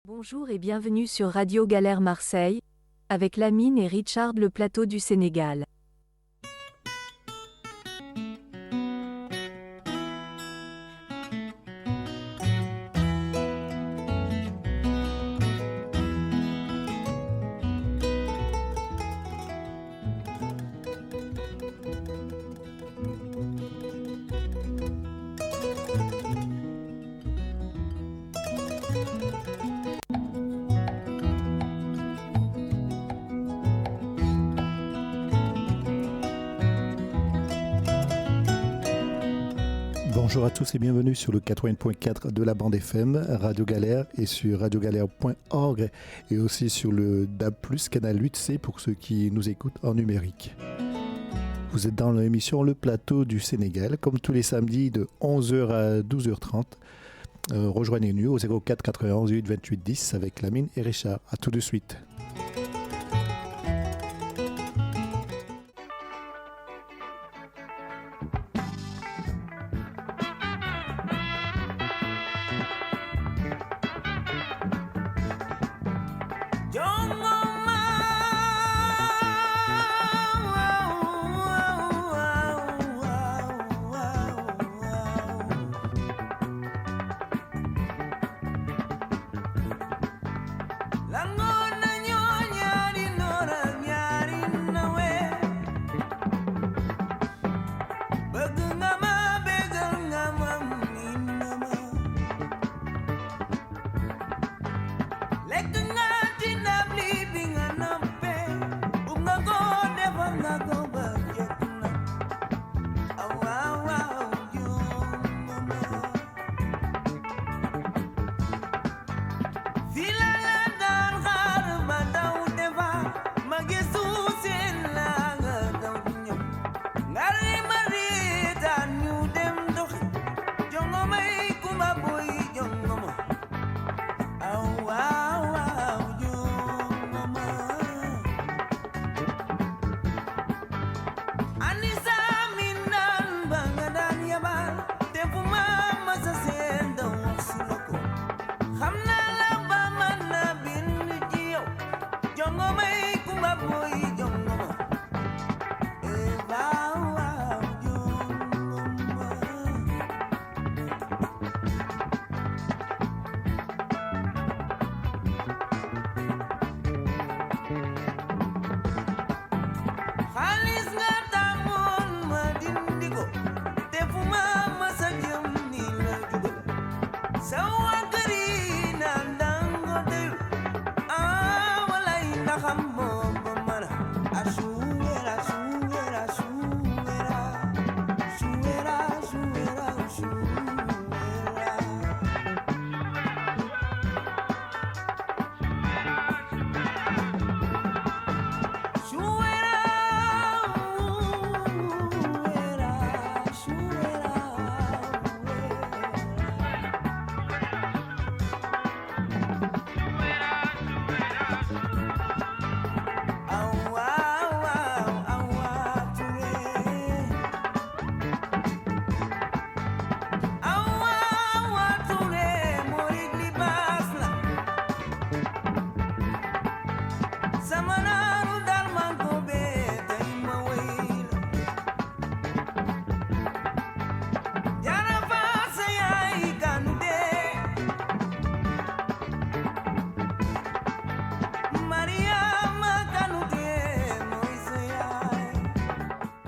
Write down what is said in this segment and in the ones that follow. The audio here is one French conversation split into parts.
Bonjour et bienvenue sur Radio Galère Marseille, avec Lamine et Richard le plateau du Sénégal. Bonjour à tous et bienvenue sur le 80.4 de la bande FM, Radio Galère et sur radiogalère.org et aussi sur le DAB+, canal 8C pour ceux qui nous écoutent en numérique. Vous êtes dans l'émission Le Plateau du Sénégal, comme tous les samedis de 11h à 12h30. Rejoignez-nous au 04 91 8 28 10 avec Lamine et Richard. À tout de suite.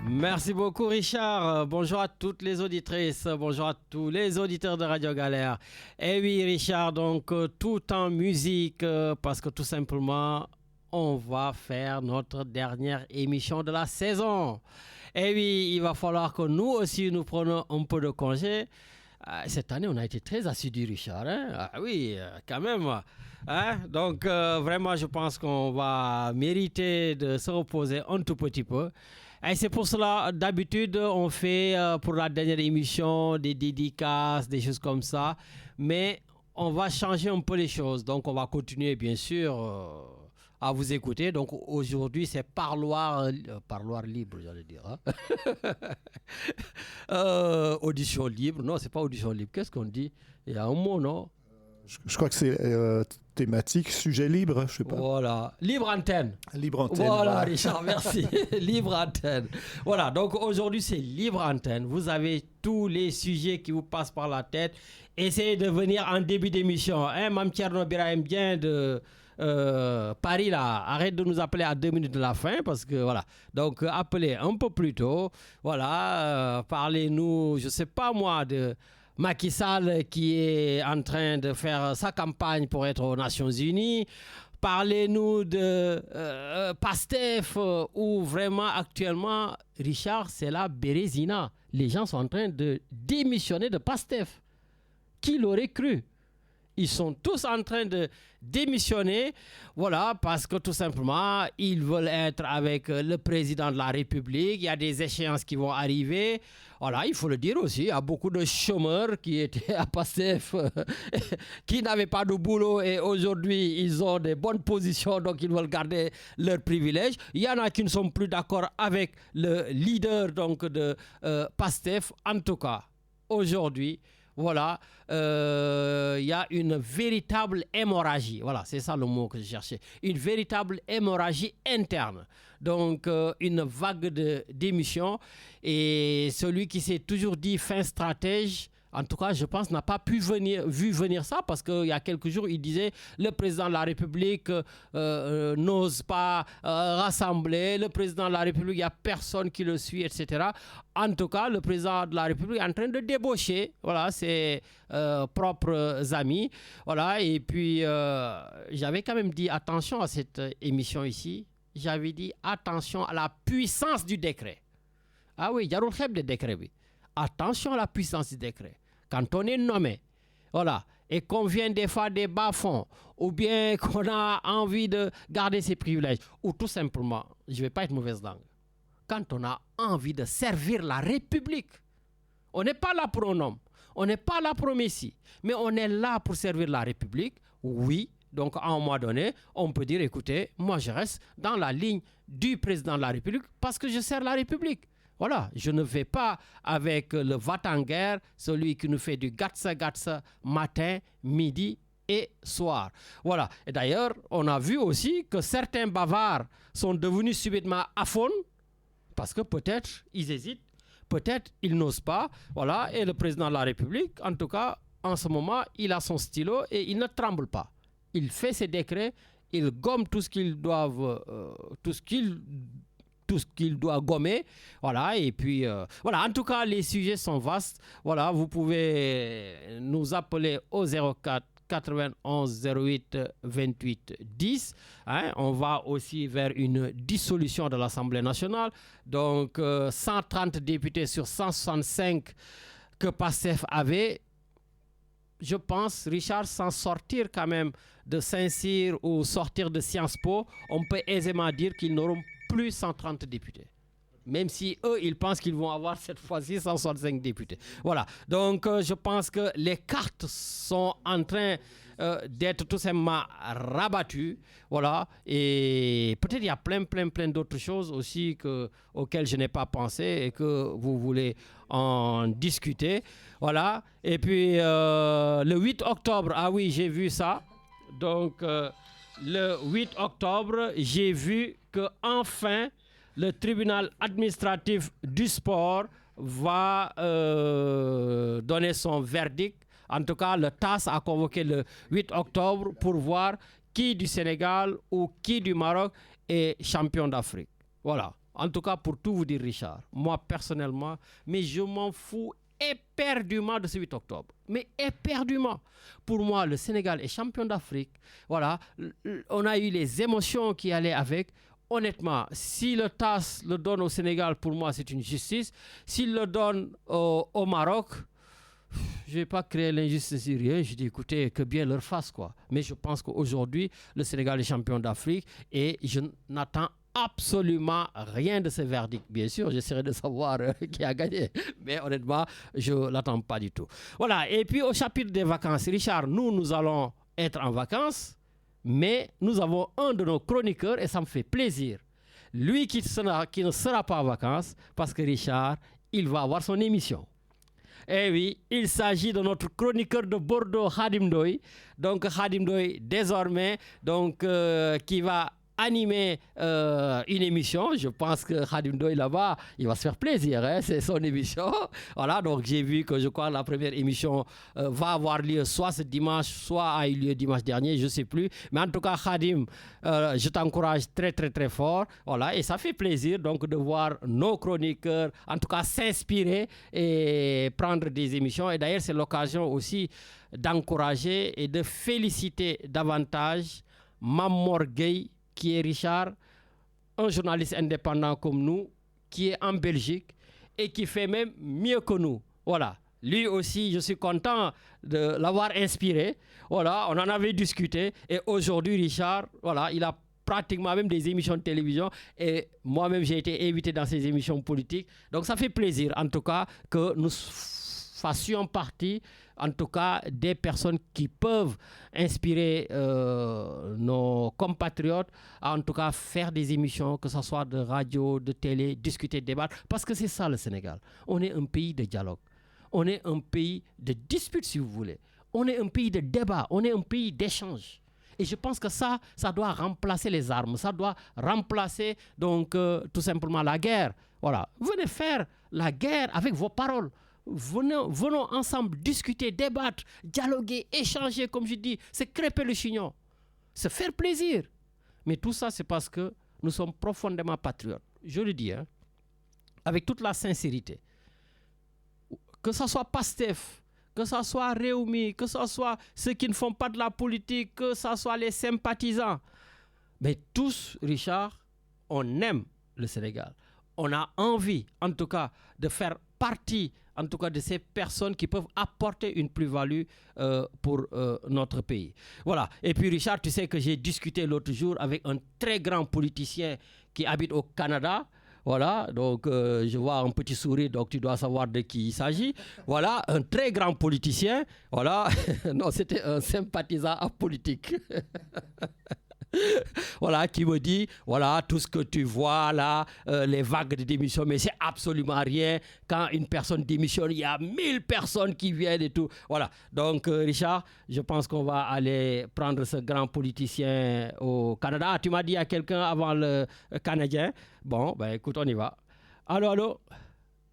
Merci beaucoup Richard. Bonjour à toutes les auditrices, bonjour à tous les auditeurs de Radio Galère. Et oui Richard, donc tout en musique parce que tout simplement on va faire notre dernière émission de la saison. Et oui, il va falloir que nous aussi nous prenions un peu de congé. Cette année on a été très assidus Richard. Hein? Ah oui, quand même. Hein? Donc vraiment je pense qu'on va mériter de se reposer un tout petit peu. Et c'est pour cela, d'habitude, on fait pour la dernière émission des dédicaces, des choses comme ça. Mais on va changer un peu les choses. Donc, on va continuer, bien sûr, à vous écouter. Donc, aujourd'hui, c'est parloir libre, j'allais dire. Hein? Audition libre. Non, c'est pas audition libre. Qu'est-ce qu'on dit? Il y a un mot, non? Je crois que c'est thématique, sujet libre, je sais pas. Voilà, libre antenne. Libre antenne. Voilà, Richard, merci. Libre antenne. Voilà, donc aujourd'hui, c'est libre antenne. Vous avez tous les sujets qui vous passent par la tête. Essayez de venir en début d'émission. Mme Tcherno-Bira aime bien de Paris, là. Arrête de nous appeler à 2 minutes de la fin parce que voilà. Donc, appelez un peu plus tôt. Voilà, parlez-nous, je ne sais pas moi, de Macky Sall qui est en train de faire sa campagne pour être aux Nations Unies. Parlez-nous de PASTEF où vraiment actuellement, Richard, c'est la bérésina. Les gens sont en train de démissionner de PASTEF. Qui l'aurait cru? Ils sont tous en train de démissionner, voilà, parce que tout simplement, ils veulent être avec le président de la République. Il y a des échéances qui vont arriver. Voilà, il faut le dire aussi, il y a beaucoup de chômeurs qui étaient à PASTEF, qui n'avaient pas de boulot et aujourd'hui, ils ont des bonnes positions, donc ils veulent garder leurs privilèges. Il y en a qui ne sont plus d'accord avec le leader donc, de PASTEF. En tout cas, aujourd'hui, voilà, il y a une véritable hémorragie. Voilà, c'est ça le mot que je cherchais. Une véritable hémorragie interne. Donc, une vague de démission. Et celui qui s'est toujours dit fin stratège, en tout cas, je pense, n'a pas vu venir ça parce qu'il y a quelques jours, il disait le président de la République n'ose pas rassembler. Le président de la République, il n'y a personne qui le suit, etc. En tout cas, le président de la République est en train de débaucher ses propres amis. Voilà, et puis, j'avais quand même dit attention à cette émission ici. J'avais dit attention à la puissance du décret. Ah oui, il y a le des décrets, oui. Attention à la puissance du décret. Quand on est nommé, voilà, et qu'on vient des fois des bas-fonds, ou bien qu'on a envie de garder ses privilèges, ou tout simplement, je ne vais pas être mauvaise langue, quand on a envie de servir la République, on n'est pas là pour un homme, on n'est pas là pour un messie, mais on est là pour servir la République, oui. Donc, à un moment donné, on peut dire, écoutez, moi, je reste dans la ligne du président de la République parce que je sers la République. Voilà, je ne vais pas avec le va-t-en-guerre, celui qui nous fait du gatsa-gatsa matin, midi et soir. Voilà, et d'ailleurs, on a vu aussi que certains bavards sont devenus subitement aphones parce que peut-être ils hésitent, peut-être ils n'osent pas. Voilà, et le président de la République, en tout cas, en ce moment, il a son stylo et il ne tremble pas. Il fait ses décrets, il gomme tout ce qu'il doit, tout ce qu'il doit gommer. Voilà, et puis, voilà, en tout cas, les sujets sont vastes. Voilà, vous pouvez nous appeler au 04 91 08 28 10. Hein, on va aussi vers une dissolution de l'Assemblée nationale. Donc, 130 députés sur 165 que PASTEF avait. Je pense, Richard, sans sortir quand même de Saint-Cyr ou sortir de Sciences Po, on peut aisément dire qu'ils n'auront plus 130 députés. Même si eux, ils pensent qu'ils vont avoir cette fois-ci 165 députés. Voilà. Donc, je pense que les cartes sont en train d'être tout simplement rabattues. Voilà. Et peut-être il y a plein d'autres choses aussi auxquelles je n'ai pas pensé et que vous voulez en discuter. Voilà. Et puis, le 8 octobre, ah oui, j'ai vu ça. Donc, le 8 octobre, j'ai vu qu'enfin, le tribunal administratif du sport va donner son verdict. En tout cas, le TAS a convoqué le 8 octobre pour voir qui du Sénégal ou qui du Maroc est champion d'Afrique. Voilà. En tout cas, pour tout vous dire, Richard, moi personnellement, mais je m'en fous éperdument de ce 8 octobre. Mais éperdument. Pour moi, le Sénégal est champion d'Afrique. Voilà. On a eu les émotions qui allaient avec. Honnêtement, si le TAS le donne au Sénégal, pour moi, c'est une justice. S'il le donne au Maroc, je ne vais pas créer l'injustice syrienne. Je dis, écoutez, que bien leur fasse, quoi. Mais je pense qu'aujourd'hui, le Sénégal est champion d'Afrique et je n'attends absolument rien de ce verdict. Bien sûr, j'essaierai de savoir qui a gagné. Mais honnêtement, je ne l'attends pas du tout. Voilà. Et puis, au chapitre des vacances, Richard, nous allons être en vacances. Mais nous avons un de nos chroniqueurs et ça me fait plaisir. Lui qui ne sera pas en vacances parce que Richard, il va avoir son émission. Eh oui, il s'agit de notre chroniqueur de Bordeaux, Khadim Ndoye. Donc Khadim Ndoye, désormais, donc, qui va animer une émission. Je pense que Khadim Ndoye là-bas, il va se faire plaisir, hein, c'est son émission. Voilà, donc j'ai vu que je crois que la première émission va avoir lieu soit ce dimanche, soit a eu lieu dimanche dernier, je ne sais plus. Mais en tout cas, Khadim, je t'encourage très très très fort. Voilà, et ça fait plaisir donc de voir nos chroniqueurs, en tout cas s'inspirer et prendre des émissions. Et d'ailleurs, c'est l'occasion aussi d'encourager et de féliciter davantage Mamor Gueye, qui est Richard, un journaliste indépendant comme nous, qui est en Belgique et qui fait même mieux que nous. Voilà. Lui aussi, je suis content de l'avoir inspiré. Voilà, on en avait discuté. Et aujourd'hui, Richard, voilà, il a pratiquement même des émissions de télévision. Et moi-même, j'ai été invité dans ces émissions politiques. Donc, ça fait plaisir, en tout cas, que nous fassions partie, en tout cas, des personnes qui peuvent inspirer nos compatriotes à, en tout cas, faire des émissions, que ce soit de radio, de télé, discuter, débattre. Parce que c'est ça le Sénégal. On est un pays de dialogue. On est un pays de dispute, si vous voulez. On est un pays de débat. On est un pays d'échange. Et je pense que ça doit remplacer les armes. Ça doit remplacer, donc, tout simplement la guerre. Voilà. Venez faire la guerre avec vos paroles. Venons ensemble discuter, débattre, dialoguer, échanger, comme je dis. C'est crêper le chignon. Se faire plaisir. Mais tout ça, c'est parce que nous sommes profondément patriotes. Je le dis, hein, avec toute la sincérité. Que ce soit Pastef, que ce soit Réumi, que ce soit ceux qui ne font pas de la politique, que ce soit les sympathisants. Mais tous, Richard, on aime le Sénégal. On a envie, en tout cas, de faire partie, en tout cas, de ces personnes qui peuvent apporter une plus-value pour notre pays. Voilà. Et puis, Richard, tu sais que j'ai discuté l'autre jour avec un très grand politicien qui habite au Canada. Voilà, donc je vois un petit sourire, donc tu dois savoir de qui il s'agit. Voilà, un très grand politicien. Voilà, non, c'était un sympathisant politique. Voilà, qui me dit, voilà, tout ce que tu vois là, les vagues de démission, mais c'est absolument rien. Quand une personne démissionne, il y a 1000 personnes qui viennent et tout. Voilà, donc Richard, je pense qu'on va aller prendre ce grand politicien au Canada. Ah, tu m'as dit il y a quelqu'un avant le Canadien. Bon, ben écoute, on y va. Allô, allô.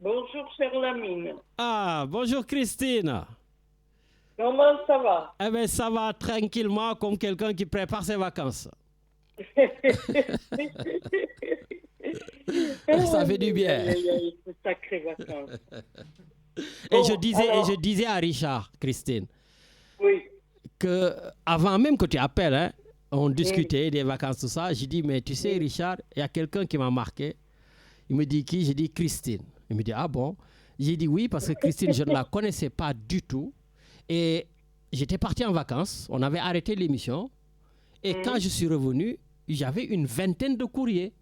Bonjour, cher Lamine. Ah, bonjour Christine. Comment ça va? Eh bien, ça va tranquillement comme quelqu'un qui prépare ses vacances. Ça fait du bien. C'est sacré vacances. Et je disais à Richard, Christine, oui, que avant même que tu appelles, hein, on discutait des vacances, tout ça. J'ai dit, mais tu sais, Richard, il y a quelqu'un qui m'a marqué. Il me dit qui? J'ai dit Christine. Il me dit, ah bon? J'ai dit oui, parce que Christine, je ne la connaissais pas du tout. Et j'étais parti en vacances, on avait arrêté l'émission. Et quand je suis revenu, j'avais une vingtaine de courriers.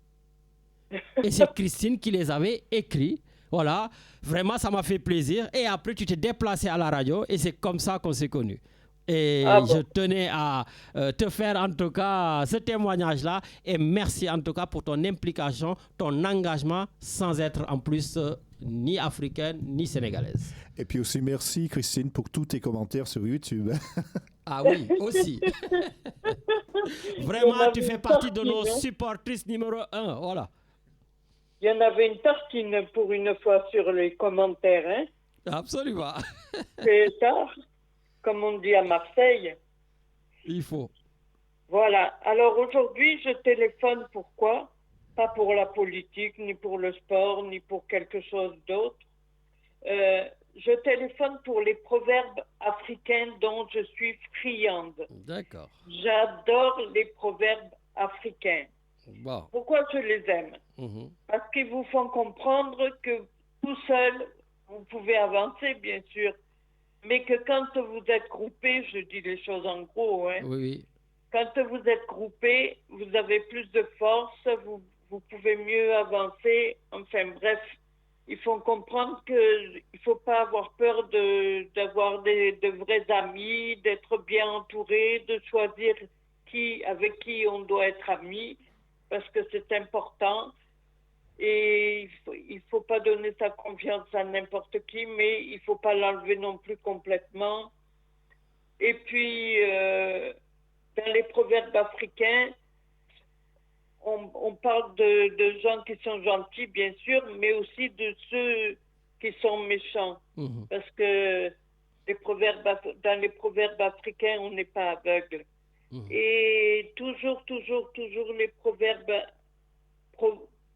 Et c'est Christine qui les avait écrits. Voilà, vraiment, ça m'a fait plaisir. Et après, tu t'es déplacé à la radio et c'est comme ça qu'on s'est connus. Et je tenais à te faire en tout cas ce témoignage-là. Et merci en tout cas pour ton implication, ton engagement, sans être en plus ni africaine ni sénégalaise. Et puis aussi merci Christine pour tous tes commentaires sur YouTube. Ah oui, aussi. Vraiment, tu fais partie de nos supportrices numéro 1. Voilà. Il y en avait une tartine pour une fois sur les commentaires. Hein? Absolument. C'est ça, comme on dit à Marseille. Il faut. Voilà. Alors aujourd'hui, je téléphone pourquoi? Pas pour la politique, ni pour le sport, ni pour quelque chose d'autre. Je téléphone pour les proverbes africains dont je suis friande. D'accord. J'adore les proverbes africains. Bon. Pourquoi je les aime? Parce qu'ils vous font comprendre que tout seul, vous pouvez avancer, bien sûr, mais que quand vous êtes groupé, je dis les choses en gros, hein, oui. Quand vous êtes groupé, vous avez plus de force, vous pouvez mieux avancer. Enfin bref, ils font comprendre qu'il ne faut pas avoir peur d'avoir de vrais amis, d'être bien entouré, de choisir avec qui on doit être ami, parce que c'est important. Et il faut pas donner sa confiance à n'importe qui, mais il faut pas l'enlever non plus complètement. Et puis, dans les proverbes africains, on parle de gens qui sont gentils, bien sûr, mais aussi de ceux qui sont méchants. Parce que dans les proverbes africains, on n'est pas aveugle. Et toujours, les proverbes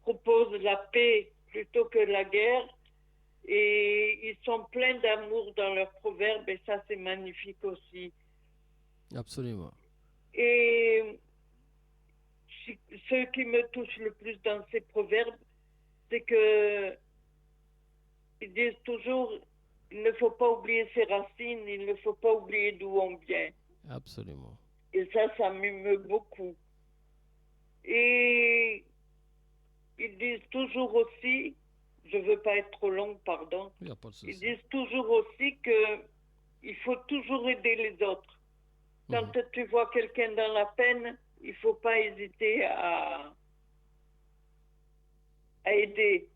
proposent la paix plutôt que la guerre. Et ils sont pleins d'amour dans leurs proverbes, et ça, c'est magnifique aussi. Absolument. Et ce qui me touche le plus dans ces proverbes, c'est que ils disent toujours, il ne faut pas oublier ses racines, il ne faut pas oublier d'où on vient. Absolument. Et ça m'émeut beaucoup. Et ils disent toujours aussi, je ne veux pas être trop longue, pardon, Il n'y a pas de souci. ils disent toujours aussi qu'il faut toujours aider les autres. Quand tu vois quelqu'un dans la peine, il ne faut pas hésiter à aider.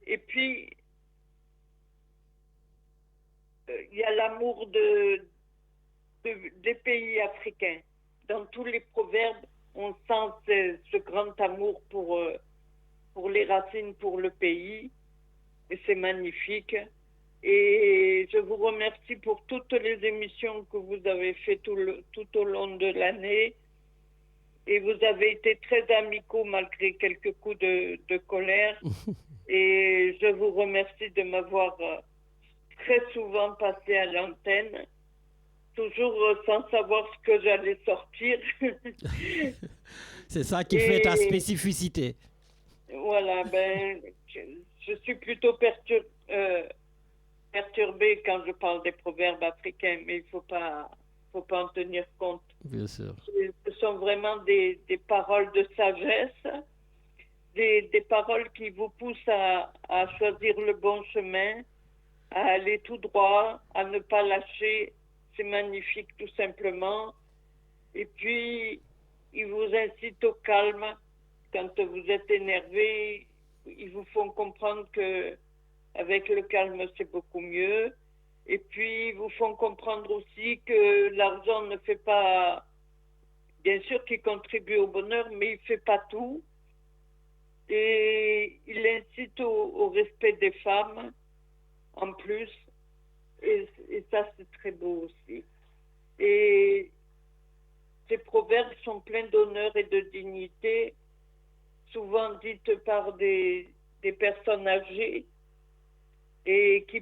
Et puis, il y a l'amour des pays africains. Dans tous les proverbes, on sent ce grand amour pour les racines, pour le pays. Et c'est magnifique. Et je vous remercie pour toutes les émissions que vous avez faites tout au long de l'année. Et vous avez été très amicaux malgré quelques coups de colère. Et je vous remercie de m'avoir très souvent passé à l'antenne, toujours sans savoir ce que j'allais sortir. C'est ça qui fait ta spécificité. Voilà, je suis plutôt perturbée quand je parle des proverbes africains, mais il faut pas en tenir compte. Bien sûr. Ce sont vraiment des paroles de sagesse, des paroles qui vous poussent à choisir le bon chemin, à aller tout droit, à ne pas lâcher. C'est magnifique tout simplement. Et puis, ils vous incitent au calme. Quand vous êtes énervé, ils vous font comprendre que avec le calme, c'est beaucoup mieux. Et puis, ils vous font comprendre aussi que l'argent ne fait pas... Bien sûr qu'il contribue au bonheur, mais il ne fait pas tout. Et il incite au respect des femmes, en plus. Et ça, c'est très beau aussi. Et ces proverbes sont pleins d'honneur et de dignité, souvent dites par des personnes âgées, et qui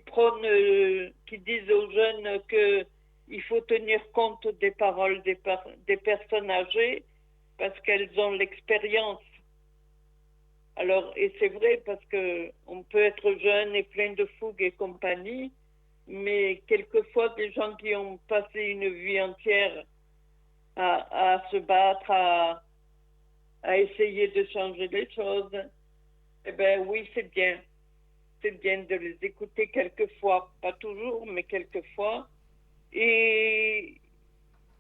disent aux jeunes qu'il faut tenir compte des paroles des personnes âgées parce qu'elles ont l'expérience. Alors, et c'est vrai parce qu'on peut être jeune et plein de fougue et compagnie, mais quelquefois des gens qui ont passé une vie entière à se battre, à essayer de changer les choses, eh bien oui, c'est bien. C'est bien de les écouter quelquefois, pas toujours, mais quelquefois. Et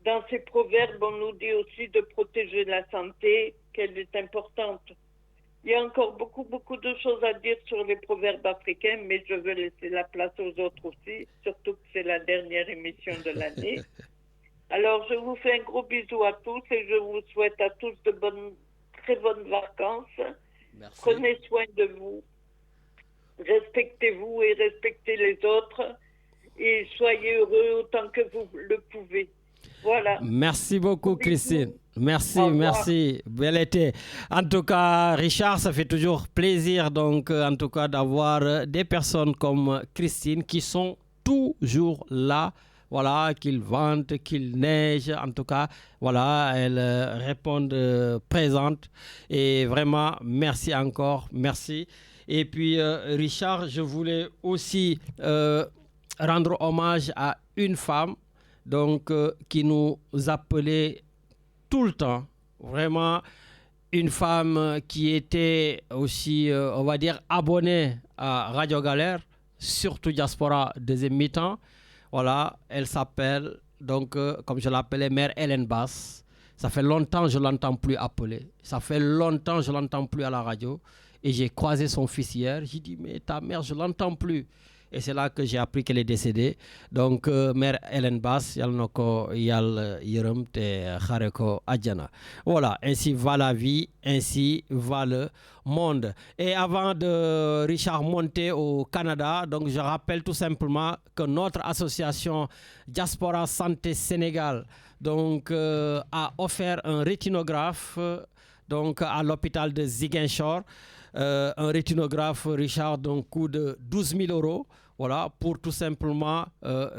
dans ces proverbes, on nous dit aussi de protéger la santé, qu'elle est importante. Il y a encore beaucoup de choses à dire sur les proverbes africains, mais je veux laisser la place aux autres aussi, surtout que c'est la dernière émission de l'année. Alors, je vous fais un gros bisou à tous et je vous souhaite à tous de très bonnes vacances. Merci. Prenez soin de vous. Respectez-vous et respectez les autres et soyez heureux autant que vous le pouvez. Voilà. Merci beaucoup, Christine. Merci. Bel été. En tout cas, Richard, ça fait toujours plaisir donc, en tout cas, d'avoir des personnes comme Christine qui sont toujours là. Voilà, qu'il vente, qu'il neige, en tout cas, voilà, elles répondent présentes. Et vraiment, merci encore, merci. Et puis, Richard, je voulais aussi rendre hommage à une femme donc, qui nous appelait tout le temps. Vraiment, une femme qui était aussi, on va dire, abonnée à Radio Galère, surtout Diaspora deuxième mi-temps. Voilà, elle s'appelle, donc, comme je l'appelais, Mère Hélène Basse. Ça fait longtemps que je ne l'entends plus appeler. Ça fait longtemps que je ne l'entends plus à la radio. Et j'ai croisé son fils hier. J'ai dit, mais ta mère, je ne l'entends plus. Et c'est là que j'ai appris qu'elle est décédée. Donc, mère Hélène Bass, yal noko yal yërëm te xare ko àjjana. Voilà, ainsi va la vie, ainsi va le monde. Et avant de Richard monter au Canada, donc je rappelle tout simplement que notre association Diaspora Santé Sénégal donc, a offert un rétinographe donc, à l'hôpital de Ziguinchor. Un rétinographe, Richard, d'un coût de 12 000 euros. Voilà, pour tout simplement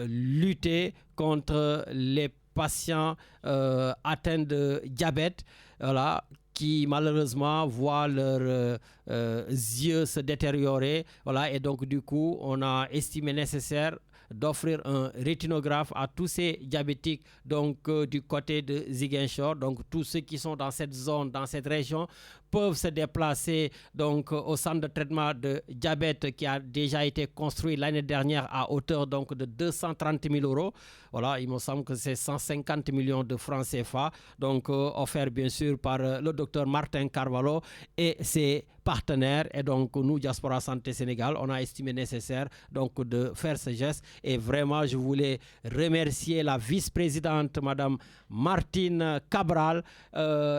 lutter contre les patients atteints de diabète, voilà, qui malheureusement voient leurs yeux se détériorer. Voilà, et donc du coup, on a estimé nécessaire d'offrir un rétinographe à tous ces diabétiques donc du côté de Ziguinchor. Donc tous ceux qui sont dans cette zone, dans cette région, peuvent se déplacer donc au centre de traitement de diabète qui a déjà été construit l'année dernière à hauteur donc de 230 000 euros. Voilà, il me semble que c'est 150 millions de francs CFA, donc offert bien sûr par le docteur Martin Carvalho et ses partenaires. Et donc nous, Diaspora Santé Sénégal, on a estimé nécessaire donc de faire ce geste. Et vraiment, je voulais remercier la vice-présidente, Madame Martine Cabral,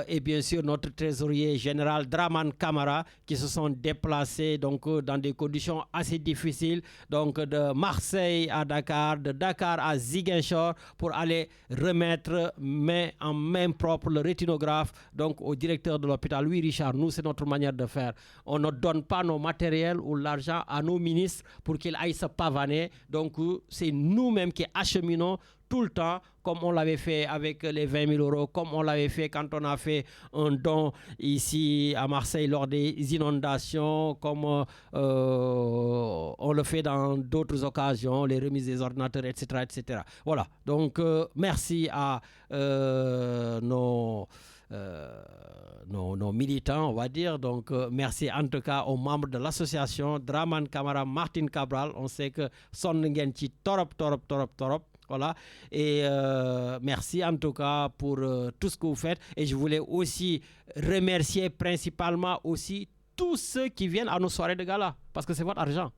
et bien sûr notre trésorier général Draman Camara, qui se sont déplacés donc dans des conditions assez difficiles, donc de Marseille à Dakar, de Dakar à Ziguinchor, pour aller remettre main en main propre le rétinographe donc au directeur de l'hôpital. Oui, Richard, nous c'est notre manière de faire. On ne donne pas nos matériels ou l'argent à nos ministres pour qu'ils aillent se pavaner. Donc c'est nous-mêmes qui acheminons tout le temps, comme on l'avait fait avec les 20 000 euros, comme on l'avait fait quand on a fait un don ici à Marseille lors des inondations, comme on le fait dans d'autres occasions, les remises des ordinateurs, etc. etc. Voilà, donc merci à nos militants, on va dire. Donc, merci en tout cas aux membres de l'association Draman Camara, Martin Cabral. On sait que son ngeen ci torop. Voilà. Et merci en tout cas pour tout ce que vous faites. Et je voulais aussi remercier principalement aussi tous ceux qui viennent à nos soirées de gala. Parce que c'est votre argent.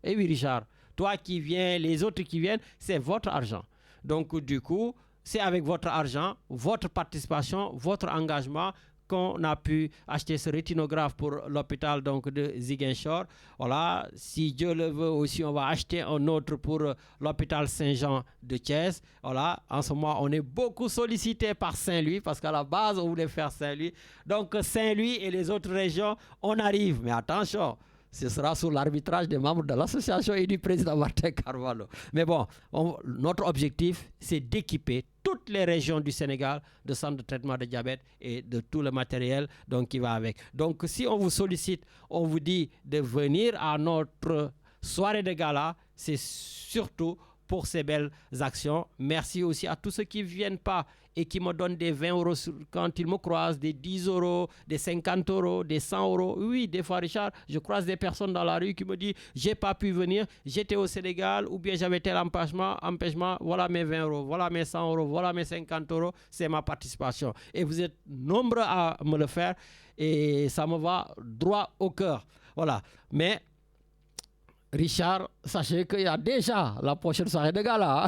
Et oui, Richard, toi qui viens, les autres qui viennent, c'est votre argent. Donc, du coup, c'est avec votre argent, votre participation, votre engagement qu'on a pu acheter ce rétinographe pour l'hôpital donc de Ziguinchor. Voilà, si Dieu le veut aussi, on va acheter un autre pour l'hôpital Saint-Jean de Thiès. Voilà, en ce moment, on est beaucoup sollicité par Saint-Louis parce qu'à la base, on voulait faire Saint-Louis. Donc, Saint-Louis et les autres régions, on arrive. Mais attention, ce sera sous l'arbitrage des membres de l'association et du président Martin Carvalho. Mais bon, notre objectif, c'est d'équiper toutes les régions du Sénégal de centres de traitement de diabète et de tout le matériel donc, qui va avec. Donc, si on vous sollicite, on vous dit de venir à notre soirée de gala, c'est surtout pour ces belles actions. Merci aussi à tous ceux qui ne viennent pas et qui me donnent des 20 euros quand ils me croisent, des 10 euros, des 50 euros, des 100 euros. Oui, des fois, Richard, je croise des personnes dans la rue qui me disent « j'ai pas pu venir, j'étais au Sénégal ou bien j'avais tel empêchement, voilà mes 20 euros, voilà mes 100 euros, voilà mes 50 euros, c'est ma participation. » Et vous êtes nombreux à me le faire et ça me va droit au cœur. Voilà. Mais Richard, sachez qu'il y a déjà la prochaine soirée de gala.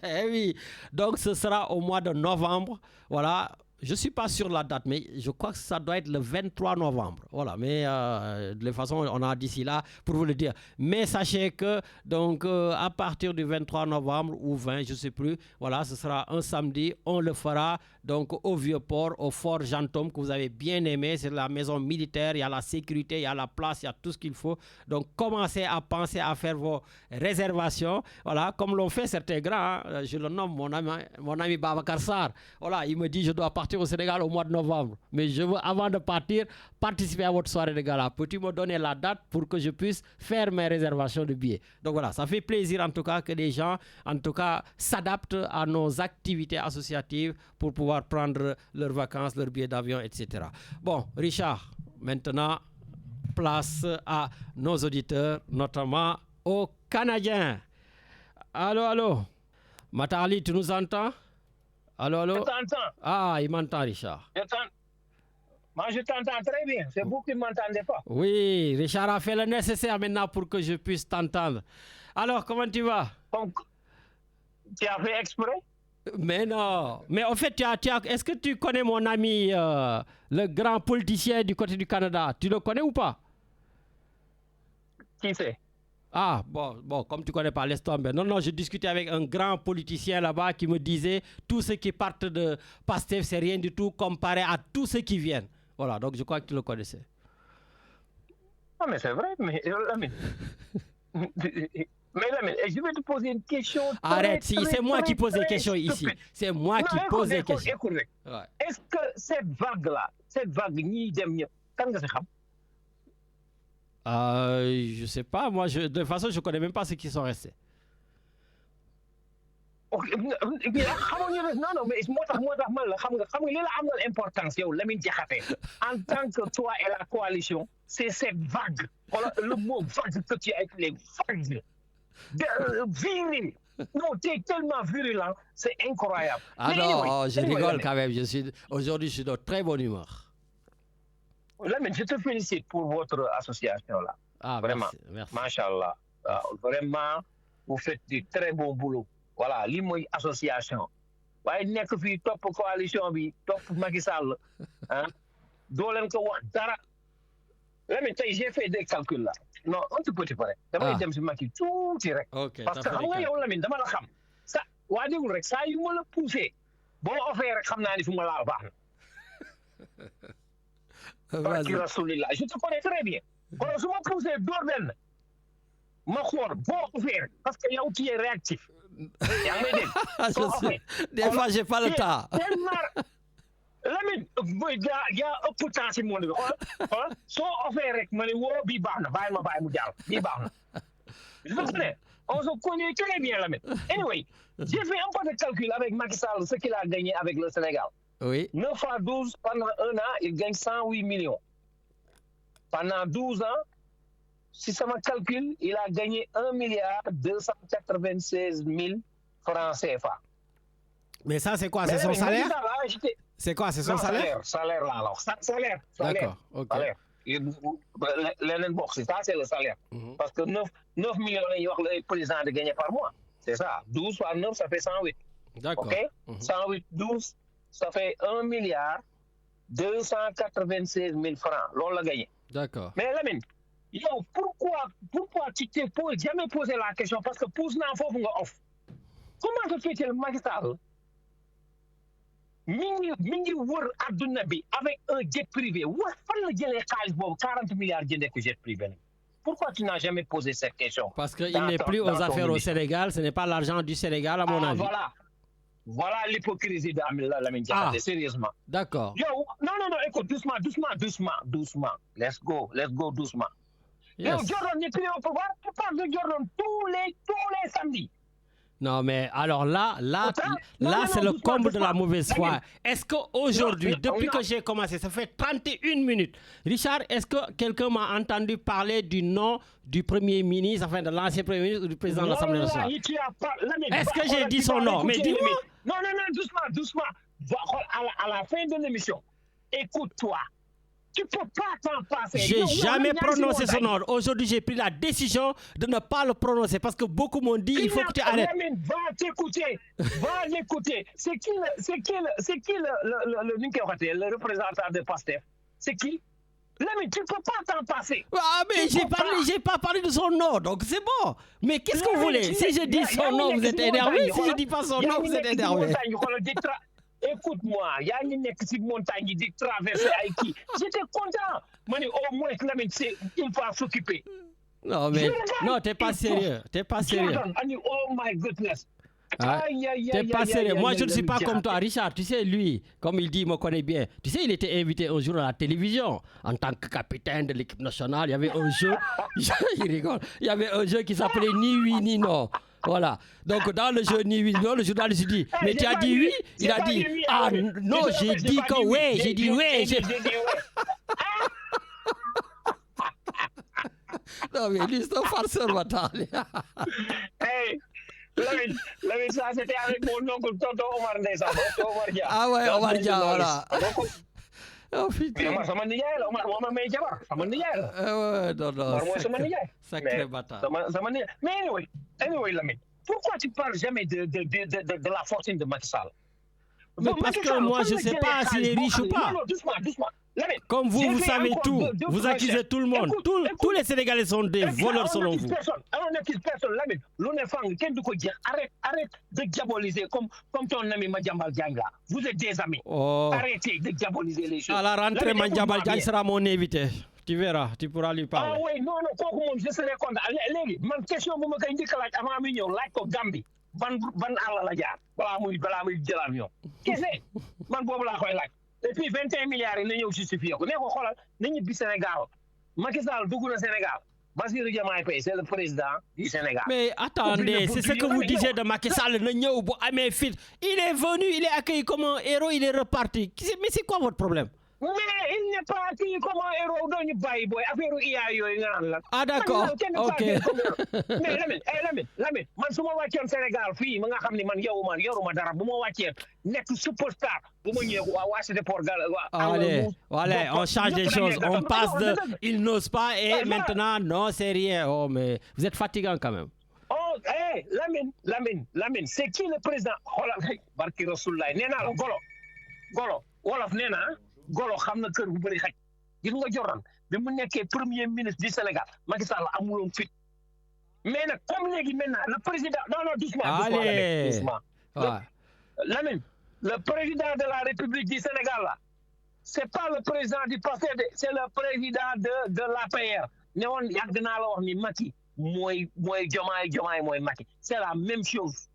Eh oui, donc ce sera au mois de novembre. Voilà, je ne suis pas sûr de la date, mais je crois que ça doit être le 23 novembre. Voilà, mais de toute façon, on a d'ici là pour vous le dire. Mais sachez que, donc, à partir du 23 novembre ou 20, je ne sais plus, voilà, ce sera un samedi. On le fera donc au Vieux-Port, au Fort Jantôme, que vous avez bien aimé. C'est la maison militaire, il y a la sécurité, il y a la place, il y a tout ce qu'il faut. Donc, commencez à penser à faire vos réservations. Voilà, comme l'ont fait certains grands. Hein. Je le nomme mon ami Babacar Sarr. Voilà, il me dit, je dois partir au Sénégal au mois de novembre. Mais je veux, avant de partir, participer à votre soirée de gala. Peux-tu me donner la date pour que je puisse faire mes réservations de billets? Donc voilà, ça fait plaisir en tout cas que les gens, en tout cas, s'adaptent à nos activités associatives pour pouvoir prendre leurs vacances, leurs billets d'avion, etc. Bon, Richard, maintenant, place à nos auditeurs, notamment aux Canadiens. Allô? Matali, tu nous entends? Allô? Je t'entends. Ah, il m'entend, Richard. Je t'entends. Moi, je t'entends très bien. C'est vous qui ne m'entendez pas. Oui, Richard a fait le nécessaire maintenant pour que je puisse t'entendre. Alors, comment tu vas? Donc, tu as fait exprès? Mais non. Mais en fait, est-ce que tu connais mon ami, le grand politicien du côté du Canada? Tu le connais ou pas? Qui c'est? Ah, bon, comme tu connais pas, laisse tomber. Non, je discutais avec un grand politicien là-bas qui me disait tout ce qui part de Pastef, c'est rien du tout comparé à tous ceux qui viennent. Voilà, donc je crois que tu le connaissais. Ah, mais c'est vrai, mais Lamine. Mais Lamine, je vais te poser une question. Arrête, c'est moi qui pose des questions ici. C'est moi qui pose des questions. Écoute, ouais. Est-ce que cette vague-là, ñi dem ñëpp, kan nga si xam? Je sais pas, moi, de toute façon, je connais même pas ceux qui sont restés. Ok, non, mais moo tax man la xam nga li la amal importance yow Lamine Diakhaté en tant que toi et la coalition, c'est cette vague. Voilà le mot vague que tu as appelé vague. Viril. Non, tu es tellement virulent, c'est incroyable. Ah non, je rigole quand même. Aujourd'hui, je suis de très bonne humeur. Lamine, je te félicite pour votre association là. Ah, vraiment. Merci. Machallah. Vraiment, vous faites du très bon boulot. Voilà, lii mooy association. waaye nekk fii topp coalition bi topp Macky Sall ah doo leen ko wax dara. Lamine tey j'ai fait des calculs là. Non un tout petit peu rek. damay dem si Macky tuuti rek. Parce que xam nga yow Lamine dama la xam. waa déglu rek saa yu ma la poussé boo offee rek xam naa ni fu ma laal baax na. Barki Rasulillah, je te connais très bien. Kon su ma poussé door benn ma xool boo offee rek parce que yow tu es réactif. yaa ngi may dégg. Des fois j'ai pas le temps. Lamine yaa ëpp temps si monde bi xool soo offee rek ma ne woo bii baax na bàyyi mu jàll bii baax na. Je te connais, on se connaît très bien Lamine. Anyway, j'ai fait un peu de calcul avec Macky Sall, ce qu'il a gagné avec le Sénégal. Oui. 9 fois 12, pendant un an, il gagne 108 millions. Pendant 12 ans, si ça me calcule, il a gagné 1,296,000 francs CFA. Mais ça, c'est quoi? C'est son salaire? C'est quoi? C'est son salaire? Salaire là, alors. Salaire. D'accord, ok. Salaire. Ça, c'est le salaire. Parce que 9 millions, le président de gagner par mois. C'est ça. 12 fois 9, ça fait 108. D'accord. OK? 108, 12, ça fait 1,296,000 francs. L'on l'a gagné. D'accord. Mais Lamine, pourquoi tu t'es jamais posé la question? Parce que pousse n'a pas off. Comment se fait-il Macky Sall mingi wër adduna bi avec un jet privé fan la jëlee xaalis boobu 40 milliards jëndee ko jet privé? Pourquoi tu n'as jamais posé cette question? Parce qu'il n'est plus aux affaires au Sénégal, ce n'est pas l'argent du Sénégal à mon avis. Voilà l'hypocrisie de Lamine Diakhaté, sérieusement. D'accord. Yo, non, écoute, doucement. Let's go doucement. Yo, Jordan n'est plus au pouvoir, tu parles de Jordan tous les samedis. Non, mais alors là, c'est le comble de la mauvaise foi. Est-ce qu'aujourd'hui, depuis que j'ai commencé, ça fait 31 minutes, Richard, est-ce que quelqu'un m'a entendu parler du nom du Premier ministre, enfin de l'ancien Premier ministre ou du président de l'Assemblée nationale? Est-ce que j'ai dit son nom? Mais dis-moi. Non, doucement. À la fin de l'émission, écoute-toi. Tu ne peux pas t'en passer. J'ai jamais prononcé son nom. Aujourd'hui, j'ai pris la décision de ne pas le prononcer parce que beaucoup m'ont dit il faut que tu arrêtes. Va l'écouter. C'est qui le représentant de Pastef? C'est qui? Lamine, tu ne peux pas t'en passer. Ah, mais j'ai pas parlé de son nom, donc c'est bon. Mais qu'est-ce que vous voulez? Si je dis son nom, vous êtes énervé. Si je dis pas son nom, vous êtes énervé. Écoute-moi, il y a une montagne qui traverse Haïti. J'étais content. Au moins, Lamine, il va s'occuper. Non, mais non, t'es pas sérieux. Oh my goodness. T'es pas sérieux. Moi, je ne suis pas comme toi, Richard. Tu sais, lui, comme il dit, il me connaît bien. Tu sais, il était invité un jour à la télévision en tant que capitaine de l'équipe nationale. Il y avait un jeu. Il rigole. Il y avait un jeu qui s'appelait Ni oui ni non. Voilà. Donc, dans le jeu Ni oui ni non, le journaliste dit mais tu as dit oui? Il a dit ah non, j'ai dit que oui. J'ai dit oui. Non, mais lui, c'est un farceur, maintenant. Hey! Lamine, ça c'était avec mon oncle Tonton Omar Ndessa, Omar Dia. Ah ouais, Omar Dia, voilà. Oh mais putain. Omar sama nijaay la Omar moo ma may jabar sama nijaay la. Ouais, non, non. Omar mooy sama nijaay. Sacré Mais bâtard. sama nijaay. Mais anyway Lamine, pourquoi tu parles jamais de la fortune de Macky Sall? Mais parce que moi, je ne sais pas s'il est riche ou pas. Non, doucement. Lamine, Comme vous, j'ai vous fait savez encore tout. deux Vous accusez recherches. tout le monde. Écoute, Tous les Sénégalais sont des voleurs selon vous. On accuse personne, Lamine. L'on est fang, qu'est-ce que dire? Arrête de diaboliser comme ton ami Madiambal Diagne là. Vous êtes des amis. Oh. Arrêtez de diaboliser les choses. À la rentrée, Lamine, Madiambal écoute-moi Diagne bien. sera mon invité. Tu verras, tu pourras lui Ah parler. oui, non, kooku moom je serai content. Léegi man question bu ma koy njëkk a laaj avant mi ñëw laaj ko Gambie ban àll la jaar balaa muy jëlaat ñoom. Kese man boobu laa koy laaj. Et puis 21 milliards yi na ñëw justifié ko ne ko xoolal na ñibbi Sénégal Macky Sall dugg na Sénégal Bassirou Diomaye Faye c'est le président du Sénégal. Mais attendez, c'est ce que vous disiez de Macky Sall. Il est venu, il est accueilli comme un héros, il est reparti. Mais c'est quoi votre problème? Mais il n'est pas accueilli comme un héros doo ñu bàyyi booy affaire IA yooyu nga naan la. Ah d'accord, ok. Mais Lamine man su ma wàcceem Sénégal fii ma nga xam ni man yoruma dara bu ma wàccee nekk superstar bu ma ñëwee waa Cité Port Allez, on change des choses. On passe de il n'ose pas et maintenant non c'est rien. Oh mais vous êtes fatigant quand même. Oh Lamine c'est qui le président xoolal barki Rasulullah nee naa la golo wolof nee na golo xam na kër bu bëri xaj gis nga Jordan bi mu nekkee premier ministre du Sénégal Macky Sall amuloon fit mais nag comme léegi maintenant le président non doucement Lamine le président de la République du Sénégal là c'est pas le président du passé c'est le président de l'APR ne woon yàgg naa la wax ni Macky mooy Diomaye mooy Macky c'est la même chose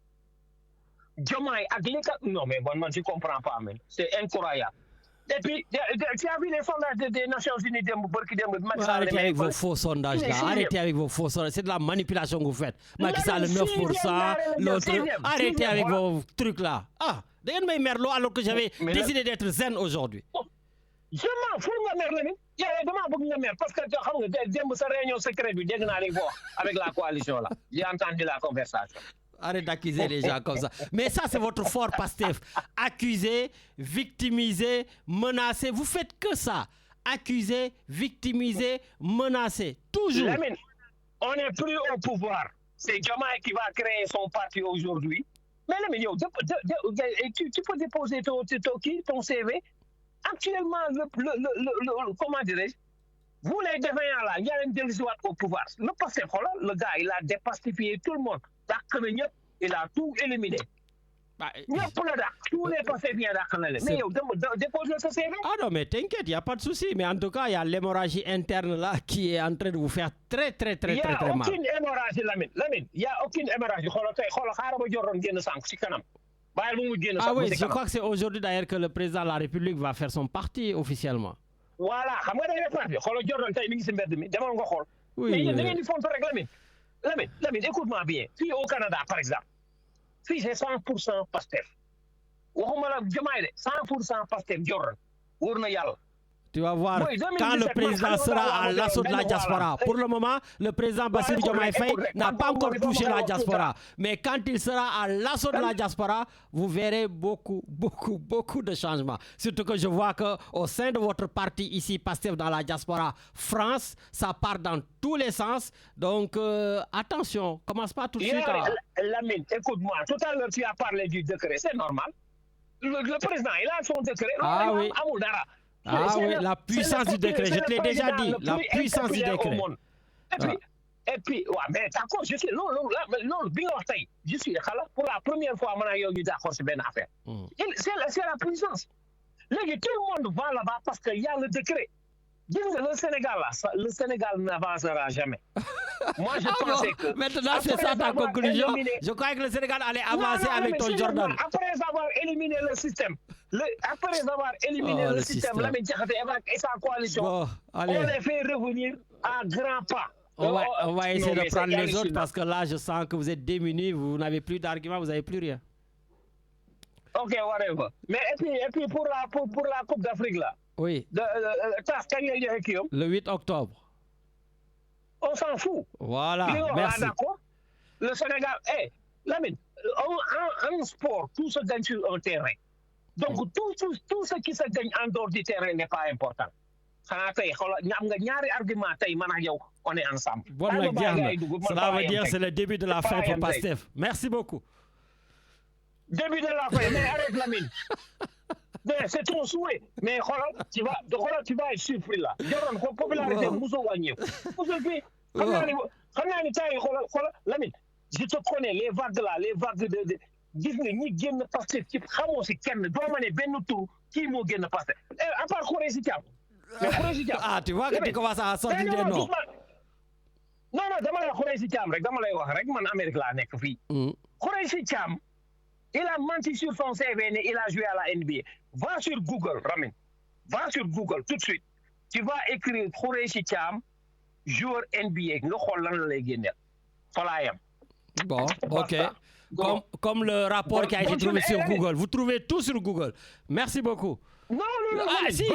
Diomaye ak li ka non mais man je comprends pas même c'est incroyable. Et puis, tu as vu les sondages des Nations Unies Arrêtez avec vos faux sondages là. Arrêtez avec vos faux sondages. C'est de la manipulation que vous faites. Macky Sall 9%, l'autre. Arrêtez avec vos trucs là. Ah, d'ailleurs, mais Merlot, alors que j'avais décidé d'être zen aujourd'hui. Je m'en fous de la merde. Il y a vraiment beaucoup de merde. Parce que tu as une réunion secrète avec la coalition là. J'ai entendu la conversation. Arrête d'accuser les gens comme ça. Mais ça, c'est votre fort Pastef. Accuser, victimiser, menacer. Vous faites que ça. Accuser, victimiser, menacer. Toujours. Lamine, on n'est plus au pouvoir. C'est Diomaye qui va créer son parti aujourd'hui. Mais Lamine, tu peux déposer ton CV. Actuellement, comment dirais-je? Vous les défaillants là, il y a un délisoire au pouvoir. Le Pastef, le gars, il a dépastifié tout le monde. Il a tout éliminé. Tous les passés bien mais dépose le CV. Ah non, mais t'inquiète, il n'y a pas de souci. Mais en tout cas, il y a l'hémorragie interne là qui est en train de vous faire très mal. Il n'y a aucune hémorragie, Lamine. Il n'y a aucune hémorragie. Ah oui, je crois que c'est aujourd'hui d'ailleurs que le président de la République va faire son parti officiellement. Voilà, Lamine, écoute-moi bien. Fii au Canada, par exemple, fii c'est 100% Pastef. Waxuma la Diomaye 100% Pastef Jordan. Wóor na Yàlla. Tu vas voir quand le président sera à l'assaut de la diaspora. Pour le moment, le président Bassirou Diomaye Faye n'a pas encore touché la diaspora. Mais quand il sera à l'assaut de la diaspora, vous verrez beaucoup de changements. Surtout que je vois qu'au sein de votre parti ici, Pastef dans la diaspora France, ça part dans tous les sens. Donc attention, commence pas tout de suite. Lamine, écoute-moi. Tout à l'heure, tu as parlé du décret. C'est normal. Le président, il a son décret. Ah oui. Ah oui, la puissance du décret, je te l'ai déjà dit, la puissance du décret. Et puis, ouais, mais d'accord, je suis, je suis pour la première fois, je suis d'accord sur une affaire. C'est la puissance. Tout le monde va là-bas parce qu'il y a le décret. Le Sénégal, là, le Sénégal n'avancera jamais. Moi, je pensais que... Maintenant, c'est ça ta conclusion. Je croyais que le Sénégal allait avancer avec ton Jordan. Après avoir éliminé le système, le système, Lamine Diakhaté et sa coalition, on les fait revenir à grands pas. On va essayer de prendre les autres parce que là, je sens que vous êtes démunis, vous n'avez plus d'arguments, vous n'avez plus rien. Ok, whatever. Mais et puis pour la Coupe d'Afrique, là, oui. Le 8 octobre. On s'en fout. Voilà, merci. Le Sénégal, Lamine, un sport, tout se gagne sur un terrain. Donc, tout ce qui se gagne en dehors du terrain n'est pas important. xanaa tey xoolal am nga ñaari argument tey man ak yow on est ensemble. Bon nag jeex na cela veut dire c'est le début de la fin pour Pastef. Merci beaucoup. Début de la fin, mais arrête Lamine. Mais c'est ton souhait. Mais xoolal tu vas être surpris là. Joroon ko popularité mosoo wàññeeku. mosoo fi xam naa ni tey xoolal Lamine. Je te connais les vagues là les vagues de gis nga ñi génn Pastef ci xamoo si kenn doo ma ne benn tur kii moo génn Pastef à part Khoureyssi Thiam. Ah, tu vois que tu commences à sortir des noms. Non, dama lay Khoureyssi Thiam rek dama lay wax rek man Amérique laa nekk fii. Khoureyssi Thiam, il a menti sur son CV, il a joué à la NBA. Va sur Google, Ramin. Va sur Google tout de suite. Tu vas écrire Khoureyssi Thiam, joueur NBA. Nga xool lan la lay génneel. Fa laa yam. Bon, ok. Comme le rapport qui a été trouvé sur Google. Vous trouvez tout sur Google. Merci beaucoup. Non. Ah, si.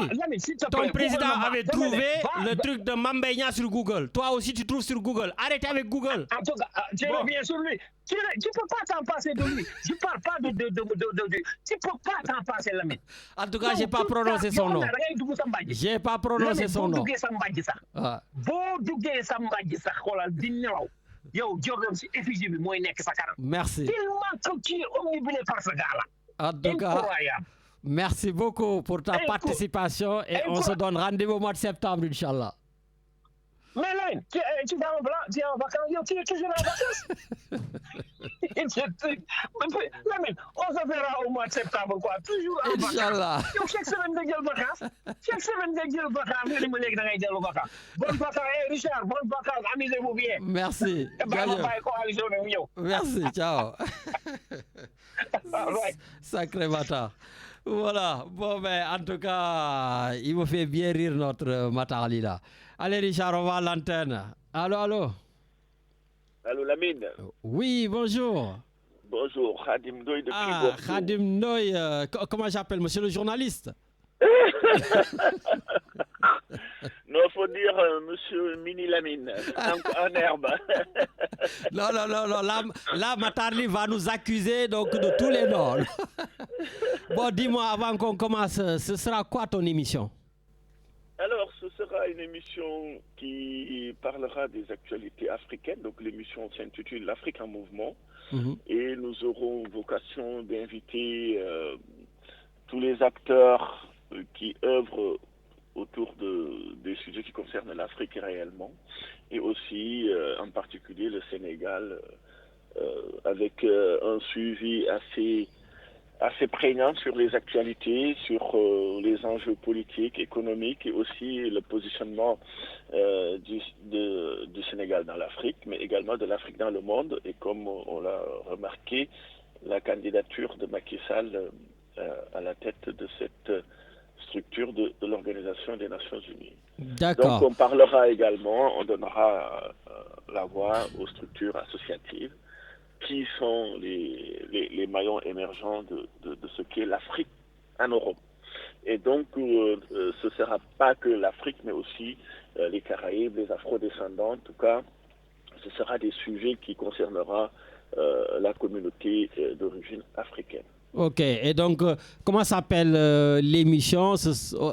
Ton président avait trouvé le truc de Mame Mbaye Niang sur Google. Toi aussi, tu trouves sur Google. Arrêtez avec Google. En tout cas, tu reviens sur lui. Tu ne peux pas t'en passer de lui. Je ne parle pas de... Tu ne peux pas t'en passer, Lamine. En tout cas, je n'ai pas prononcé son nom. Je n'ai pas prononcé son nom. Merci. Tellement que tu es omnibulé par ce gars-là. En tout cas, merci beaucoup pour ta participation et on se donne rendez-vous au mois de septembre, Inch'Allah. Mais là, tu es en vacances, tu es toujours en vacances. On se verra au mois de septembre, quoi. Toujours en vacances. Inch'Allah. Chaque semaine, tu as vacances. Chaque semaine, tu as vacances. Bonne vacances, Richard. Bonne vacances. Amusez-vous bien. Merci. Merci. Ciao. Sacré matin. Voilà. Bon, ben, en tout cas, il me fait bien rire notre Matali là. Allez, Richard, on va à l'antenne. Allô. Allô, Lamine. Oui, bonjour. Bonjour, Khadim Ndoye depuis Bordeaux. Khadim Ndoye, comment j'appelle, monsieur le journaliste? Non, il faut dire monsieur Mini Lamine, en herbe. Non, là, Matarli va nous accuser donc de tous les noms. Bon, dis-moi, avant qu'on commence, ce sera quoi ton émission? Alors, ce sera une émission qui parlera des actualités africaines. Donc, l'émission s'intitule L'Afrique en mouvement. Et nous aurons vocation d'inviter tous les acteurs qui œuvrent autour des sujets qui concernent l'Afrique réellement. Et aussi, en particulier, le Sénégal, avec un suivi assez prégnant sur les actualités, sur les enjeux politiques, économiques et aussi le positionnement du Sénégal dans l'Afrique, mais également de l'Afrique dans le monde. Et comme on l'a remarqué, la candidature de Macky Sall à la tête de cette structure de l'Organisation des Nations Unies. D'accord. Donc on parlera également, on donnera la voix aux structures associatives qui sont les maillons émergents de ce qu'est l'Afrique en Europe. Et donc, ce ne sera pas que l'Afrique, mais aussi les Caraïbes, les Afro-descendants. En tout cas, ce sera des sujets qui concerneront la communauté d'origine africaine. Ok, et donc, comment s'appelle l'émission?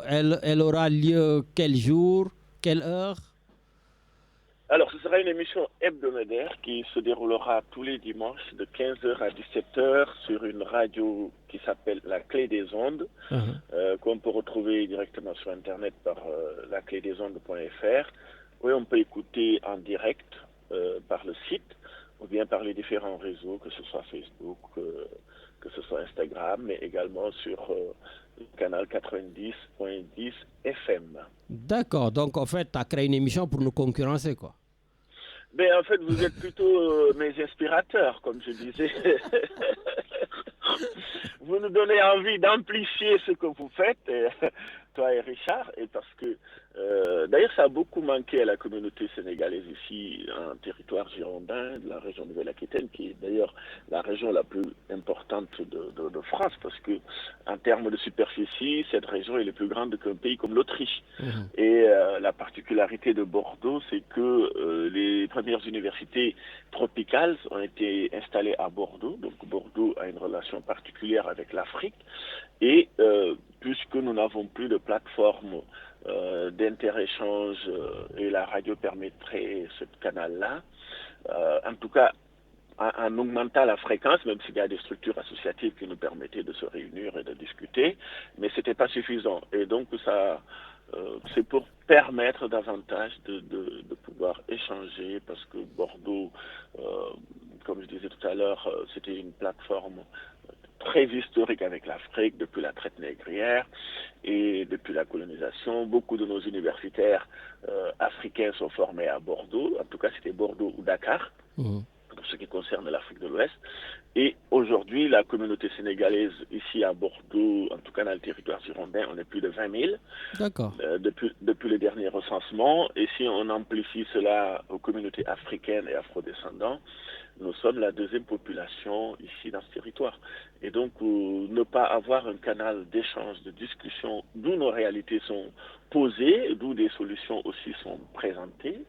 Elle aura lieu quel jour, quelle heure? Alors, ce sera une émission hebdomadaire qui se déroulera tous les dimanches de 15h à 17h sur une radio qui s'appelle La Clé des Ondes, qu'on peut retrouver directement sur Internet par laclédesondes.fr, où on peut écouter en direct par le site ou bien par les différents réseaux, que ce soit Facebook, que ce soit Instagram, mais également sur le canal 90.10 FM. D'accord, donc en fait, tu as créé une émission pour nous concurrencer, quoi. Mais en fait, vous êtes plutôt mes inspirateurs, comme je disais. Vous nous donnez envie d'amplifier ce que vous faites, toi et Richard, et parce que d'ailleurs ça a beaucoup manqué à la communauté sénégalaise ici en territoire girondin, de la région Nouvelle-Aquitaine, qui est d'ailleurs la région la plus importante de France, parce que en termes de superficie, cette région est plus grande qu'un pays comme l'Autriche. Et la particularité de Bordeaux, c'est que les premières universités tropicales ont été installées à Bordeaux. Donc Bordeaux a une relation particulière avec l'Afrique. Et puisque nous n'avons plus de plateforme d'inter-échange et la radio permettrait ce canal-là, en tout cas en augmentant la fréquence, même s'il y a des structures associatives qui nous permettaient de se réunir et de discuter, mais ce n'était pas suffisant. Et donc ça, c'est pour permettre davantage de pouvoir échanger, parce que Bordeaux, comme je disais tout à l'heure, c'était une plateforme très historique avec l'Afrique depuis la traite négrière et depuis la colonisation. Beaucoup de nos universitaires africains sont formés à Bordeaux, en tout cas c'était Bordeaux ou Dakar, pour ce qui concerne l'Afrique de l'Ouest. Et aujourd'hui, la communauté sénégalaise ici à Bordeaux, en tout cas dans le territoire girondin, on est plus de 20 000. D'accord. Depuis le dernier recensement. Et si on amplifie cela aux communautés africaines et afrodescendants, nous sommes la deuxième population ici dans ce territoire. Et donc, ne pas avoir un canal d'échange, de discussion, d'où nos réalités sont posées, d'où des solutions aussi sont présentées,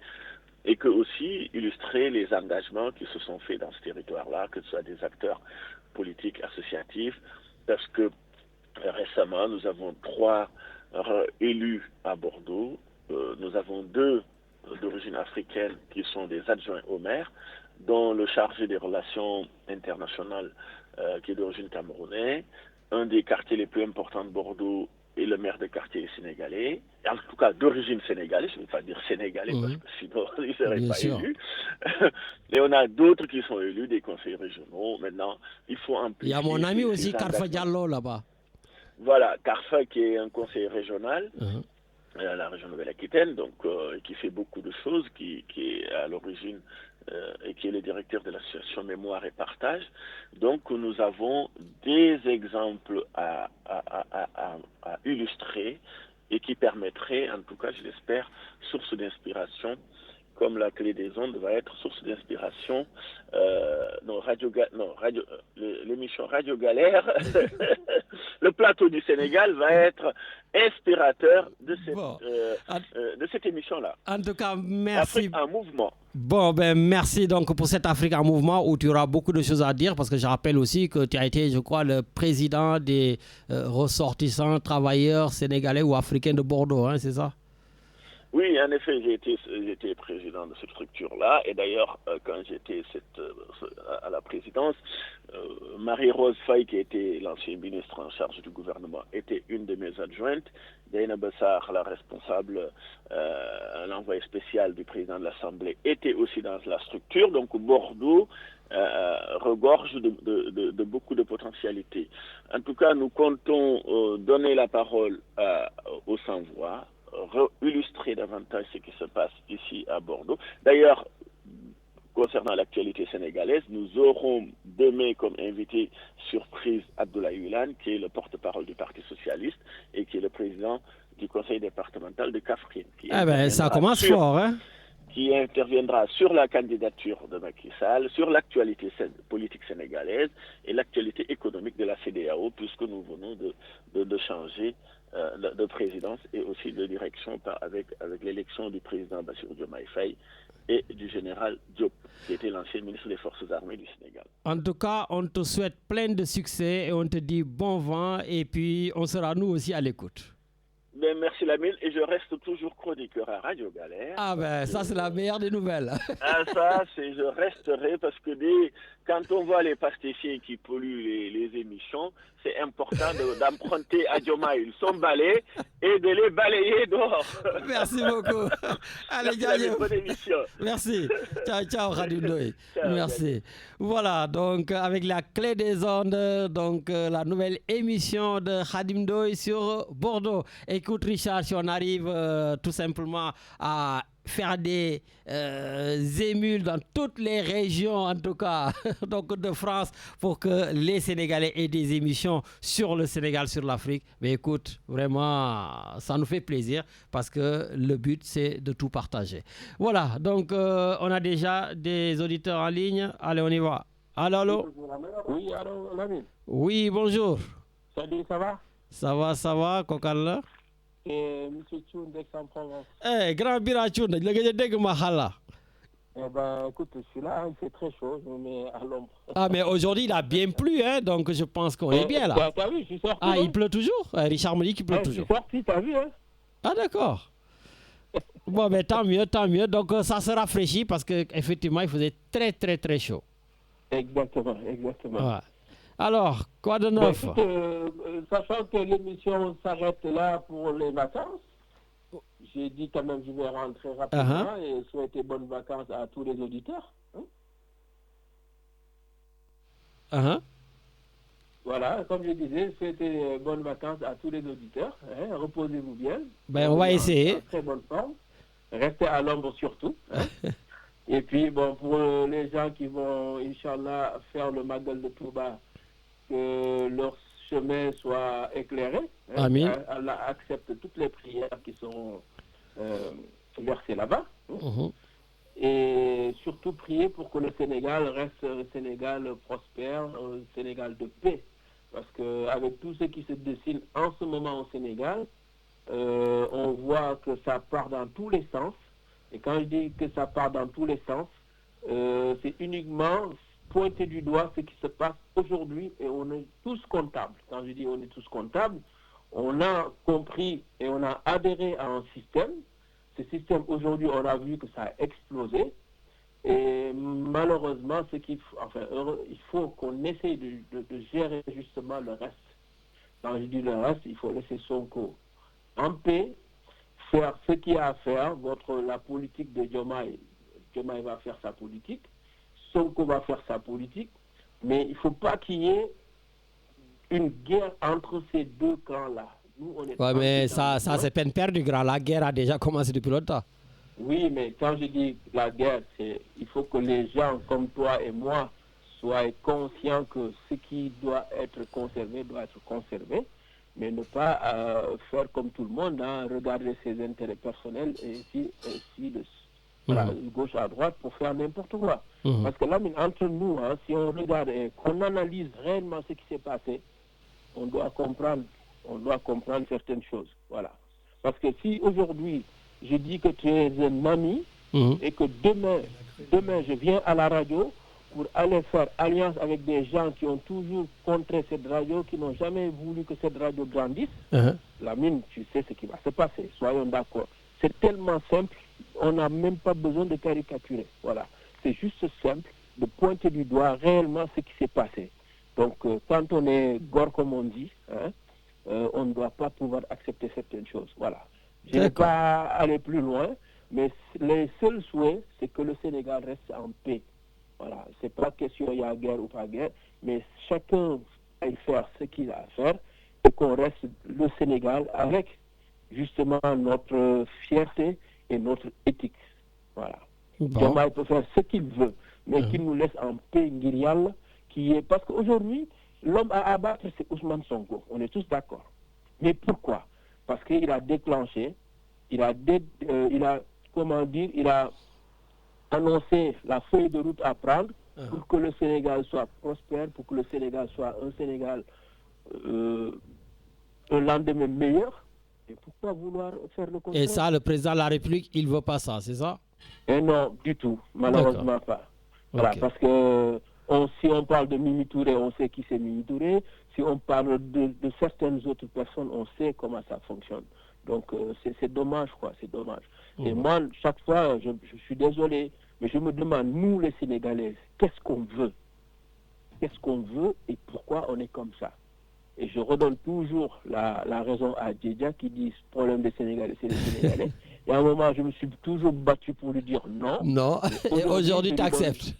et que aussi illustrer les engagements qui se sont faits dans ce territoire-là, que ce soit des acteurs politiques, associatifs, parce que récemment, nous avons 3 élus à Bordeaux, nous avons 2 d'origine africaine qui sont des adjoints au maire, dont le chargé des relations internationales qui est d'origine camerounaise, un des quartiers les plus importants de Bordeaux et le maire de quartier sénégalais, en tout cas d'origine sénégalaise, je ne veux pas dire sénégalais parce que sinon ils ne seraient pas élus. Et on a d'autres qui sont élus, des conseils régionaux. Maintenant, il faut amplifier. Il y a mon ami aussi, Karfa Diallo, là-bas. Voilà, Karfa qui est un conseiller régional à la région Nouvelle-Aquitaine, donc qui fait beaucoup de choses, qui est à l'origine et qui est le directeur de l'association Mémoire et Partage. Donc nous avons des exemples à illustrer et qui permettraient, en tout cas je l'espère, source d'inspiration, comme la clé des ondes va être source d'inspiration. L'émission Radio Galère, le plateau du Sénégal va être inspirateur de cette émission-là. En tout cas, merci. Afrique en mouvement. Bon, ben merci donc pour cette Afrique en mouvement où tu auras beaucoup de choses à dire, parce que je rappelle aussi que tu as été, je crois, le président des ressortissants travailleurs sénégalais ou africains de Bordeaux, hein, c'est ça? Oui, en effet, j'ai été président de cette structure-là. Et d'ailleurs, quand j'étais à la présidence, Marie-Rose Faye, qui était l'ancienne ministre en charge du gouvernement, était une de mes adjointes. Diana Bessar, la responsable, l'envoyé spécial du président de l'Assemblée, était aussi dans la structure. Donc Bordeaux regorge de beaucoup de potentialités. En tout cas, nous comptons donner la parole aux sans-voix, illustrer davantage ce qui se passe ici à Bordeaux. D'ailleurs, concernant l'actualité sénégalaise, nous aurons demain comme invité surprise Abdoulaye Wilane, qui est le porte-parole du Parti socialiste et qui est le président du conseil départemental de Kaffrine. Ça commence fort, hein? Qui interviendra sur la candidature de Macky Sall, sur l'actualité politique sénégalaise et l'actualité économique de la CEDEAO, puisque nous venons de changer de présidence et aussi de direction avec l'élection du président Bassirou Diomaye Faye et du général Diop, qui était l'ancien ministre des Forces armées du Sénégal. En tout cas, on te souhaite plein de succès et on te dit bon vent, et puis on sera nous aussi à l'écoute. Ben, merci Lamine, et je reste toujours chroniqueur à Radio Galère. Ah ben ça c'est la meilleure des nouvelles. Je resterai parce que quand on voit les pastifiers qui polluent les émissions, c'est important d'emprunter à Diomaye son balai et de les balayer dehors. Merci beaucoup. Allez, merci, bonne émission. Merci. Ciao, Khadim Ndoye. Merci. Voilà, donc avec la clé des ondes, donc la nouvelle émission de Khadim Ndoye sur Bordeaux. Écoute Richard, si on arrive tout simplement à faire des émules dans toutes les régions, en tout cas, donc de France, pour que les Sénégalais aient des émissions sur le Sénégal, sur l'Afrique. Mais écoute, vraiment, ça nous fait plaisir parce que le but, c'est de tout partager. Voilà, donc on a déjà des auditeurs en ligne. Allez, on y va. Allô, allô? Oui, allô, Lamine. Oui, bonjour. Salut, ça va? Ça va, Kokal? Monsieur Tchoun d'Aix-en-Provence. Eh, grand Bira Tchoun, je dégg ma xala. Eh ben, écoute, je suis là, il fait très chaud, je me mets à l'ombre. Ah, mais aujourd'hui, il a bien plu, hein, donc je pense qu'on est bien là. T'as vu, je suis sorti. Ah, hein? il pleut toujours? Richard me dit qu'il pleut toujours. Je suis sorti, t'as vu, hein? Ah, d'accord. Bon, ben tant mieux, tant mieux. Donc ça se rafraîchit parce qu'effectivement, il faisait très, très, très chaud. Exactement, exactement. Ouais. Alors, quoi de neuf? Écoute, sachant que l'émission s'arrête là pour les vacances, j'ai dit quand même je vais rentrer rapidement et souhaiter bonnes vacances à tous les auditeurs. Voilà, comme je disais, souhaiter bonnes vacances à tous les auditeurs. Hein, reposez-vous bien. Ben, on va essayer. En très bonne forme. Restez à l'ombre surtout. Hein. Et puis, bon, pour les gens qui vont, Inch'Allah, faire le Magal de Touba, que leur chemin soit éclairé. Hein. Amin. Allah accepte toutes les prières qui sont versées là-bas. Hein. Et surtout prier pour que le Sénégal reste un Sénégal prospère, un Sénégal de paix. Parce qu'avec tout ce qui se dessine en ce moment au Sénégal, on voit que ça part dans tous les sens. Et quand je dis que ça part dans tous les sens, c'est uniquement pointer du doigt ce qui se passe aujourd'hui et on est tous comptables. Quand je dis on est tous comptables, on a compris et on a adhéré à un système. Ce système, aujourd'hui, on a vu que ça a explosé. Et malheureusement, il faut qu'on essaye de gérer justement le reste. Quand je dis le reste, il faut laisser Sonko en paix, faire ce qu'il y a à faire. La politique de Diomaye va faire sa politique, Sonko va faire sa politique, mais il ne faut pas qu'il y ait une guerre entre ces deux camps-là. Ouais, mais ça c'est peine perdue, grand. La guerre a déjà commencé depuis longtemps. Oui, mais quand je dis la guerre, il faut que les gens comme toi et moi soient conscients que ce qui doit être conservé, mais ne pas faire comme tout le monde, hein, regarder ses intérêts personnels et ainsi de gauche à droite pour faire n'importe quoi. Parce que là, entre nous, hein, si on regarde et qu'on analyse réellement ce qui s'est passé, on doit comprendre certaines choses. Voilà. Parce que si aujourd'hui, je dis que tu es un ami et que demain, je viens à la radio pour aller faire alliance avec des gens qui ont toujours contré cette radio, qui n'ont jamais voulu que cette radio grandisse, Lamine, tu sais ce qui va se passer. Soyons d'accord. C'est tellement simple, on n'a même pas besoin de caricaturer. Voilà. C'est juste simple de pointer du doigt réellement ce qui s'est passé. Donc, quand on est gore, comme on dit, hein, on ne doit pas pouvoir accepter certaines choses. Voilà. Je ne vais pas aller plus loin, mais les seuls souhaits, c'est que le Sénégal reste en paix. Voilà. C'est pas question il y a guerre ou pas guerre, mais chacun aille faire ce qu'il a à faire et qu'on reste le Sénégal avec justement notre fierté et notre éthique. Voilà. Diomaye peut faire ce qu'il veut, mais qu'il nous laisse en paix, Ngirial, parce qu'aujourd'hui, l'homme à abattre, c'est Ousmane Sonko. On est tous d'accord. Mais pourquoi? Parce qu'il a déclenché, il a annoncé la feuille de route à prendre pour que le Sénégal soit prospère, pour que le Sénégal soit un Sénégal un lendemain meilleur. Et pourquoi vouloir faire le contraire? Et ça, le président de la République, il ne veut pas ça, c'est ça? Et non, du tout. Malheureusement pas. Voilà, parce que si on parle de Mimi Touré, on sait qui c'est Mimi Touré. Si on parle de certaines autres personnes, on sait comment ça fonctionne. Donc, c'est dommage, quoi. C'est dommage. Et moi, chaque fois, je suis désolé, mais je me demande, nous, les Sénégalais, qu'est-ce qu'on veut? Qu'est-ce qu'on veut et pourquoi on est comme ça? Et je redonne toujours la raison à Djedja qui dit « problème des Sénégalais, c'est les Sénégalais ». Et à un moment, je me suis toujours battu pour lui dire non. Non, et aujourd'hui, tu acceptes.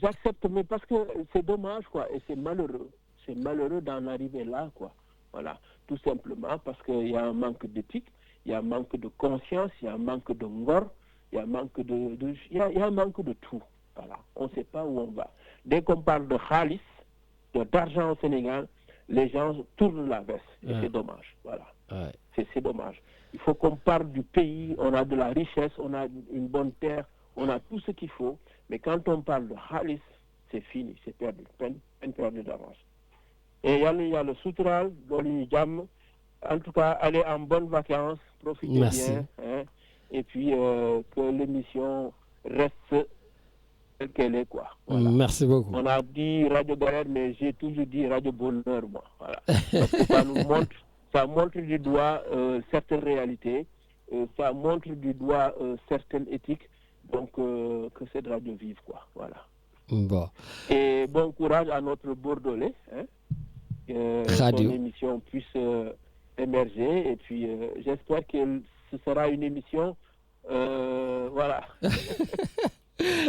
J'accepte, mais parce que c'est dommage, quoi, et c'est malheureux. C'est malheureux d'en arriver là, quoi. Voilà, tout simplement parce qu'il y a un manque d'éthique, il y a un manque de conscience, il y a un manque de ngor, il y a un manque il y a un manque de tout. Voilà. On ne sait pas où on va. Dès qu'on parle de khalis, d'argent au Sénégal, les gens tournent la veste. Et c'est dommage. Voilà. C'est dommage. Il faut qu'on parle du pays. On a de la richesse, on a une bonne terre, on a tout ce qu'il faut. Mais quand on parle de khalis, c'est fini, c'est perdu. Peine perdue d'avance. Et il y a le soutral, en tout cas, allez en bonnes vacances, profitez bien. Hein, et puis, que l'émission reste telle qu'elle est, quoi. Voilà. Merci beaucoup. On a dit Radio Galère, mais j'ai toujours dit Radio Bonheur, moi. Voilà. Parce que ça montre du doigt certaines réalités, ça montre du doigt certaines éthiques, donc que cette radio vive, quoi. Voilà. Bon. Et bon courage à notre Bordelais, hein, Radio. son émission puisse émerger, et puis j'espère que ce sera une émission, voilà.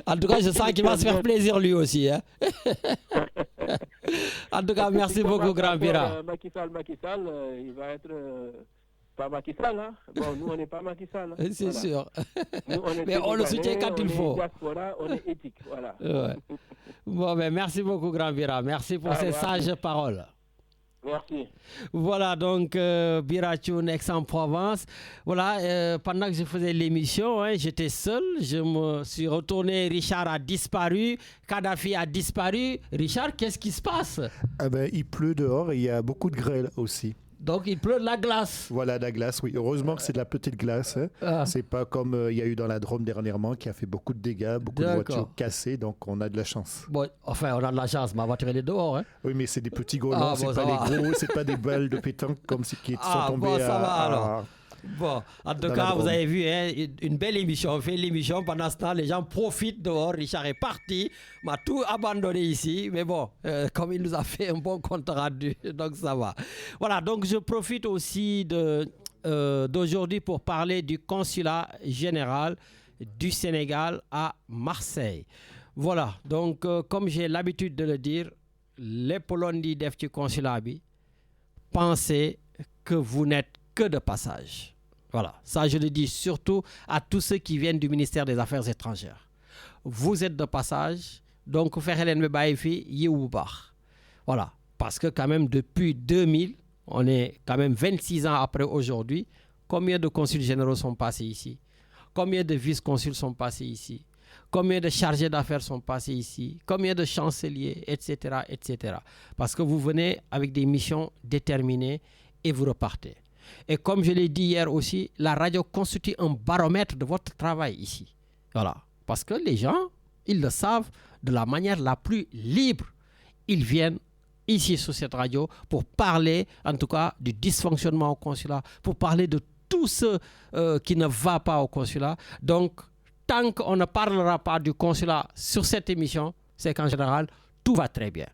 En tout cas, je sens qu'il va se faire plaisir lui aussi. Hein. En tout cas, merci beaucoup, Grand Bira. Macky Sall, il va être... pas Macky Sall, hein. Bon, nous, on n'est pas Macky Sall. Hein. C'est sûr. Nous, mais on le soutient quand il faut. Diaspora, on est éthique, voilà. Ouais. Bon, ben, merci beaucoup, Grand Bira. Merci pour ces sages paroles. Merci. Voilà, donc Bira Thioune, Aix-en-Provence. Voilà, pendant que je faisais l'émission, hein, j'étais seul. Je me suis retourné. Richard a disparu. Kadhafi a disparu. Richard, qu'est-ce qui se passe? Il pleut dehors et il y a beaucoup de grêle aussi. Donc il pleut de la glace. Voilà, de la glace, oui. Heureusement que c'est de la petite glace. Hein. C'est pas comme il y a eu dans la Drôme dernièrement qui a fait beaucoup de dégâts, beaucoup de voitures cassées, donc on a de la chance. Bon, enfin, on a de la chance, ma voiture elle est dehors. Hein. Oui, mais c'est des petits golons, c'est pas les gros, c'est pas des balles de pétanque comme ceux qui sont tombés bon, ça va, alors. Bon, en tout cas, vous avez vu, hein, une belle émission. On fait l'émission. Pendant ce temps, les gens profitent dehors. Richard est parti, m'a tout abandonné ici. Mais bon, comme il nous a fait un bon compte rendu, donc ça va. Voilà, donc je profite aussi d'aujourd'hui pour parler du consulat général du Sénégal à Marseille. Voilà, donc comme j'ai l'habitude de le dire, les Polonais def ci consulat bi, pensez que vous n'êtes que de passage. Voilà, ça je le dis surtout à tous ceux qui viennent du ministère des Affaires étrangères. Vous êtes de passage, donc voilà, parce que quand même depuis 2000, on est quand même 26 ans après aujourd'hui, combien de consuls généraux sont passés ici? Combien de vice-consuls sont passés ici? Combien de chargés d'affaires sont passés ici? Combien de chanceliers, etc., etc. Parce que vous venez avec des missions déterminées et vous repartez. Et comme je l'ai dit hier aussi, la radio constitue un baromètre de votre travail ici. Voilà. Parce que les gens, ils le savent de la manière la plus libre. Ils viennent ici sur cette radio pour parler, en tout cas, du dysfonctionnement au consulat, pour parler de tout ce qui ne va pas au consulat. Donc, tant qu'on ne parlera pas du consulat sur cette émission, c'est qu'en général, tout va très bien.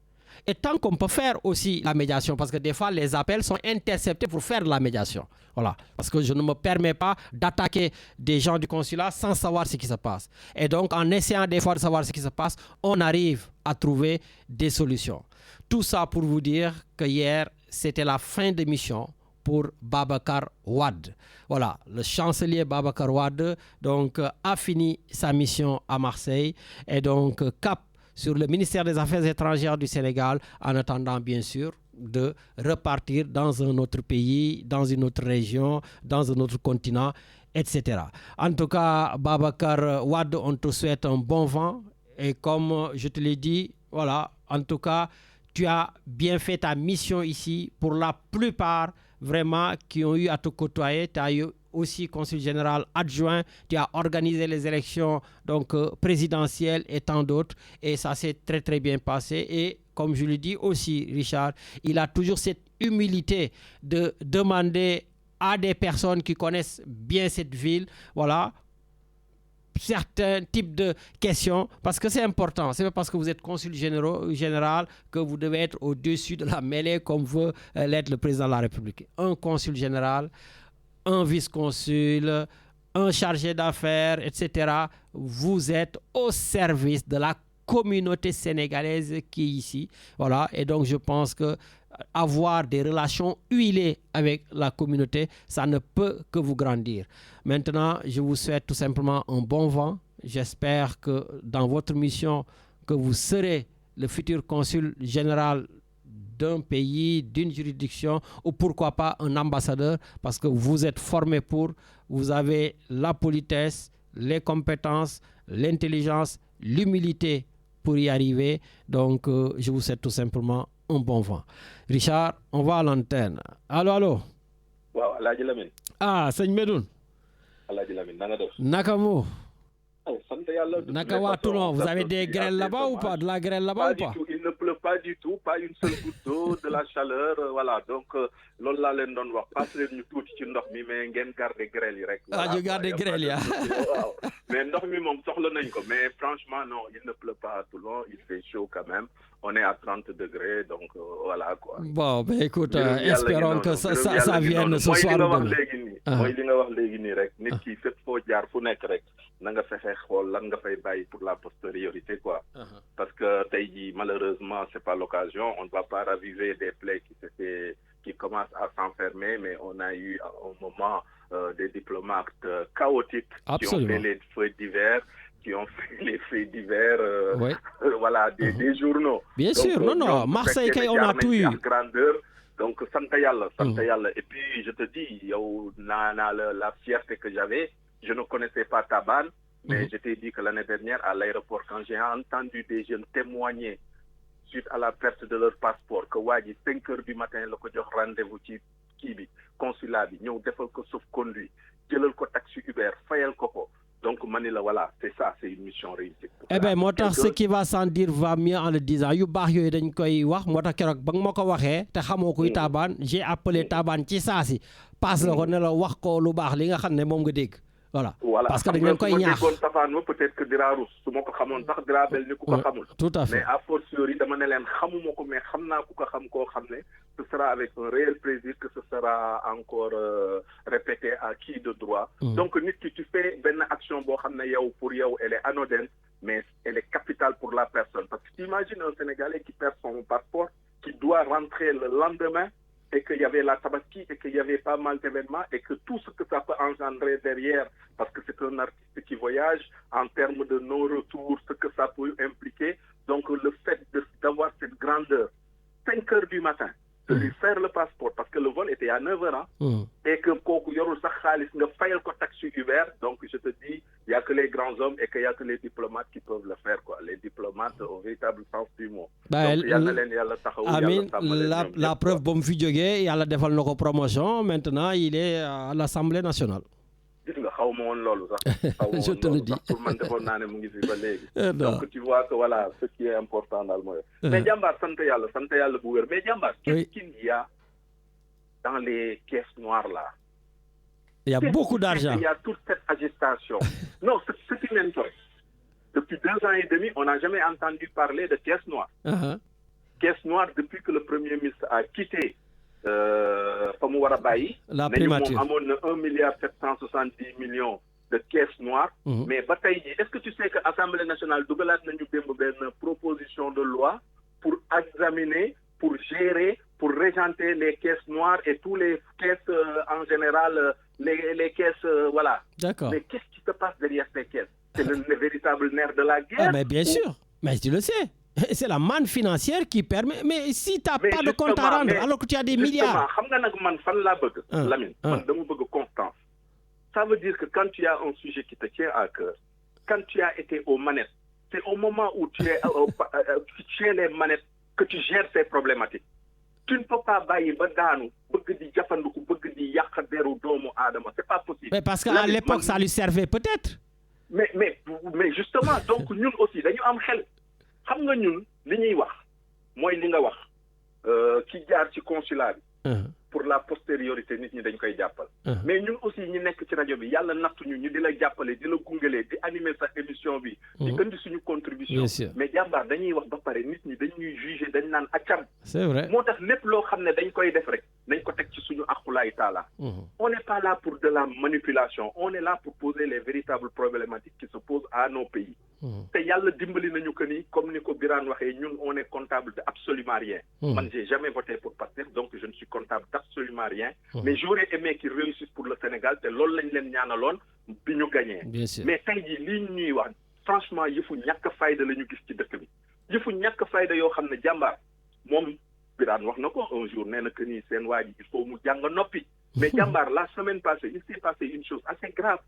Et tant qu'on peut faire aussi la médiation, parce que des fois, les appels sont interceptés pour faire la médiation. Voilà. Parce que je ne me permets pas d'attaquer des gens du consulat sans savoir ce qui se passe. Et donc, en essayant des fois de savoir ce qui se passe, on arrive à trouver des solutions. Tout ça pour vous dire que hier, c'était la fin de mission pour Babacar Wade. Voilà, le chancelier Babacar Wade donc, a fini sa mission à Marseille et donc cap sur le ministère des Affaires étrangères du Sénégal, en attendant bien sûr de repartir dans un autre pays, dans une autre région, dans un autre continent, etc. En tout cas, Babacar Wade, on te souhaite un bon vent. Et comme je te l'ai dit, voilà, en tout cas, tu as bien fait ta mission ici. Pour la plupart, vraiment, qui ont eu à te côtoyer, tu as eu aussi consul général adjoint, tu as organisé les élections donc présidentielles et tant d'autres, et ça s'est très très bien passé. Et comme je le dis aussi, Richard, il a toujours cette humilité de demander à des personnes qui connaissent bien cette ville, voilà, certains types de questions, parce que c'est important. C'est pas parce que vous êtes consul général que vous devez être au-dessus de la mêlée comme veut l'être le président de la République. Un consul général, un vice-consul, un chargé d'affaires, etc. Vous êtes au service de la communauté sénégalaise qui est ici. Voilà, et donc je pense que avoir des relations huilées avec la communauté, ça ne peut que vous grandir. Maintenant, je vous souhaite tout simplement un bon vent. J'espère que dans votre mission, que vous serez le futur consul général d'un pays, d'une juridiction, ou pourquoi pas un ambassadeur, parce que vous êtes formé pour, vous avez la politesse, les compétences, l'intelligence, l'humilité pour y arriver. Donc, je vous souhaite tout simplement un bon vent. Richard, on va à l'antenne. Allô. Waaw Alaaji Lamine. Ah, sëñ Medoune. Alaaji Lamine, na nga def? Naka mu? Sant Yàlla. Naka waa Toulon, vous avez des grêles là-bas ou pas? De la grêle là-bas ou pas? Pas du tout, il ne pleut pas du tout, pas une seule goutte d'eau, de la chaleur, voilà. Donc, loolu laa leen doon wax, passe leen ñu tuuti ci ndox mi, mais ngeen garder grêle yi rek. Ah, ñu garder grêle ya. Waaw. Mais ndox mi moom soxla nañ ko, mais franchement, non, il ne pleut pas à Toulon, il fait chaud quand même. On est à 30 degrés, donc voilà quoi. Bon, ben écoute, espérons que ça vienne ce soir. Mooy li nga wax léegi nii rek, nit ki fépp foo jaar fu nekk rek, na nga fexe xool lan nga fay bàyyi pour la postériorité quoi. Parce que tey jii malheureusement c'est pas l'occasion, on ne va pas raviver des plaies qui commencent à s'enfermer, mais on a eu à un moment des diplomates chaotiques. Absolument. Qui ont fait les faits divers, voilà, des journaux. Bien donc, sûr, non, Marseille kay on a tout eu. Grandeur. Donc, sant Yàlla. Et puis, je te dis, yow la fierté que j'avais, je ne connaissais pas Taban, mais je t'ai dit que l'année dernière, à l'aéroport, quand j'ai entendu des jeunes témoigner suite à la perte de leur passeport, que waa ji 5 heures du matin la ko jox rendez-vous ci kii bi consulat bi ñëw defal ko sauf-conduit jëlal ko taxi Uber fayal ko. Donc, Manila, voilà, c'est ça, c'est une mission réussie. Eh bien, moi, ce qui va sans dire va mieux en le disant. Yu baax yooyu dañ koy wax moo tax keroog ba nga ma ko waxee te xamoo kuy Taban j'ai appelé Taban ci saa si passe la ko ne la wax ko lu baax li nga xam ne moom nga dégg. Voilà. Parce que dañ leen koy ñaax. Peut-être que dira rus su ma ko xamoon sax dira bel ni ku ko xamul. Tout à fait. Mais a fortiori dama ne leen xamuma ko mais xam naa ku ko xam koo xam ne ce sera avec un réel plaisir que ce sera encore répété à qui de droit. Donc nit ki tu fais benn action boo xam ne yow pour yow elle est anodine mais elle est capitale pour la personne. Parce que tu imagines un Sénégalais qui perd son passeport, qui doit rentrer le lendemain et qu'il y avait la Tabaski et qu'il y avait pas mal d'événements et que tout ce que ça peut engendrer derrière, parce que c'est un artiste qui voyage, en termes de non-retour, ce que ça peut impliquer. Donc le fait d'avoir cette grandeur, 5 heures du matin, de lui faire le passeport, parce que le vol était à 9 heures, et que kooku yorul sax xaalis nga fayal ko taxi Uber, donc je te dis, il n'y a que les grands hommes et qu'il n'y a que les diplomates qui peuvent le faire, quoi. Les diplomates au véritable sens du mot. Donc, la preuve, bon fi jógee yàlla defal na ko promotion, maintenant il est à l'Assemblée nationale. Je te le dis. Donc tu vois que voilà, ce qui est important dans le monde. Mais Jambar, sant Yàlla bu wér. Mais Jambar, qu'est-ce qu'il y a dans les caisses noires là? Il y a beaucoup d'argent. Il y a toute cette agitation. Non, ce qui m'intéresse. Depuis 2 ans et demi, on n'a jamais entendu parler de caisse noire. Caisse noire, depuis que le Premier ministre a quitté la primature. On a 1,770 milliards de caisses noires. Mais est-ce que tu sais que l'Assemblée nationale a une proposition de loi pour examiner, pour gérer, pour régenter les caisses noires et tous les caisses en général, les caisses, voilà. D'accord. Mais qu'est-ce qui se passe derrière ces caisses? C'est le véritable nerf de la guerre. Ah, mais bien sûr, mais tu le sais. C'est la manne financière qui permet. Mais si tu n'as pas de compte à rendre, alors que tu as des milliards. Constance. Ça veut dire que quand tu as un sujet qui te tient à cœur, quand tu as été aux manettes, c'est au moment où tu es les manettes que tu gères ces problématiques. Tu ne peux pas bailler badanu, c'est pas possible. Mais parce qu'à l'époque, ça lui servait peut-être. Mais justement, donc nous aussi, dañu am xel. Xam nga ñun li ñuy wax mooy li nga wax ki jaar ci consulat bi pour la postériorité nit ñi dañ koy jàppal. mais ñun aussi ñi nekk ci rajo bi yàlla nattuñu ñu di la jàppale di la gungalee di animer sa émission bi. di indi suñu contribution. mais jàmbaar dañuy wax ba pare nit ñi dañuy juger dañ naan accam. c'est vrai moo tax lépp loo xam ne dañ koy def rek nañ ko teg ci suñu aqulaay taala. on n'est pas là pour de la manipulation on est là pour poser les véritables problématiques qui se posent à nos pays. te yàlla dimbali nañu que ni comme ni ko Birane waxee ñun on est comptable de absolument rien. man j'ai jamais voté pour Pastef donc je ne suis comptable d'absolument rien. mais j'aurais aimé qu'ils réussissent pour le Sénégal te loolu lañ leen ñaanaloon bi ñu gagné. mais tey jii lii ñuy wax franchement yëfu ñàkk fayda la ñu gis ci dëkk bi yëfu ñàkk fayda yoo xam ne jàmbaar moom Birane wax na ko un jour nee na que ni seen waa ji il faut mu jàng noppi. mais jàmbaar la semaine passée il s'est passé une chose assez grave.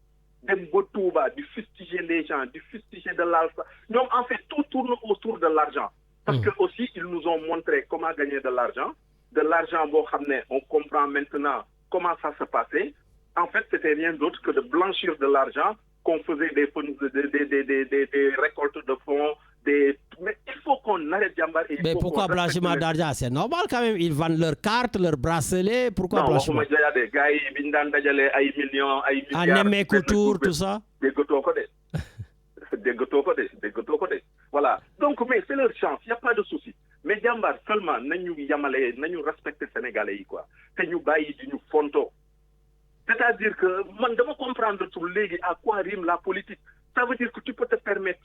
dem ba Touba di fustiger les gens di fustiger de l'argent ñoom en fait tout tourne autour de l'argent parce que aussi ils nous ont montré comment gagner de l'argent boo xam ne on comprend maintenant comment ça se passait en fait c'était rien d'autre que de blanchir de l'argent qu'on faisait des récoltes de fonds mais il faut qu'on arrête jàmbaar. Mais pourquoi blanchiment d'argent? C'est normal quand même. Ils vendent leurs cartes, leurs bracelets. Pourquoi blanchiment? Non, waxuma de gars yi biñ daan dajale ay millions ay milliards. En nemmeeku tour tout ça. Déggatoo ko de. Voilà. Donc mais c'est leur chance, il y a pas de souci. Mais jàmbaar seulement nañu yamale nañu respecter Sénégalais yi quoi. Te ñu bàyyi di ñu fonto. C'est-à-dire que man dama comprendre tout léegi à quoi rime la politique. Ça veut dire que tu peux te permettre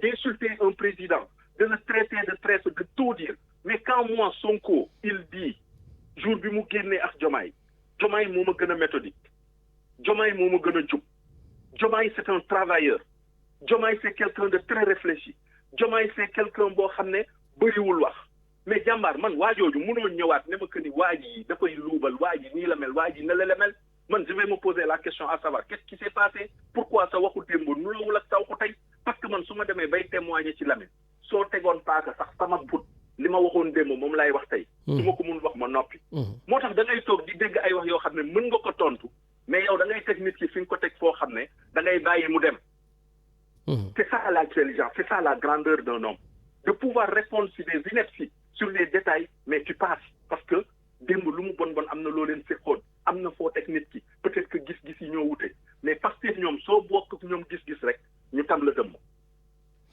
d'insulter un président, de le traiter de traître, de tout dire. Mais quand moi, Sonko, il dit, jour bi mu génnee ak Diomaye moo ma gën a méthodique. Diomaye moo ma gën a jub. Diomaye c'est un travailleur. Diomaye c'est quelqu'un de très réfléchi. Diomaye c'est quelqu'un boo xam ne bëriwul wax. Mais jàmbaar man waa jooju mënoo ñëwaat ne ma que ni waa ji dafay luubal waa ji nii la mel waa ji ne la mel. Man, je vais me poser la question à savoir qu'est-ce qui s'est passé pourquoi sa waxu démb nuloowul ak sa waxu tey parce que man su ma demee bay témoigner ci Lamine soo tegoon paaka sax sama but li ma waxoon démb moom laay wax tey su ma ko mun wax ma noppi moo tax da ngay toog di dégg ay wax yoo xam ne mën nga ko tontu mais yow da ngay teg nit ki fi nga ko teg foo xam ne da ngay bàyyi mu dem c'est ça l'intelligence c'est ça la grandeur d'un homme de pouvoir répondre sur des inepties sur les détails mais tu passes parce que démb lu mu bon am na loo leen fekkoon am na foo teg nit ki peut-être que gis-gis yi ñoo wute mais parce que ñoom soo bokk ñoom gis-gis rek ñu tam la dëmm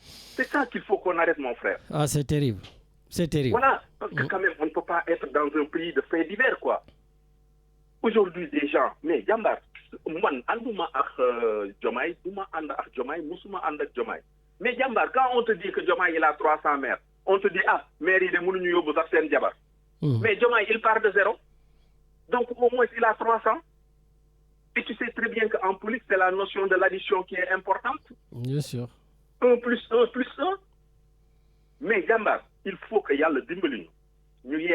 c'est ça qu'il faut qu'on arrête mon frère. Ah c'est terrible. Voilà parce que quand même on ne peut pas être dans un pays de faits divers quoi. Aujourd'hui des gens mais jàmbaar man ànduma ak Diomaye duma ànd ak Diomaye musuma ànd ak Diomaye mais jàmbaar quand on te dit que Diomaye il a 300 maires on te dit maires yi de mënuñu yóbbu sax seen jabar. Mais Diomaye, il part de zéro. Donc, au moins, il a 300. Et tu sais très bien qu'en police, c'est la notion de l'addition qui est importante. Bien sûr. 1 plus 1 plus 1. Mais, Jambar, il faut qu'il y ait le dimbali. Nous y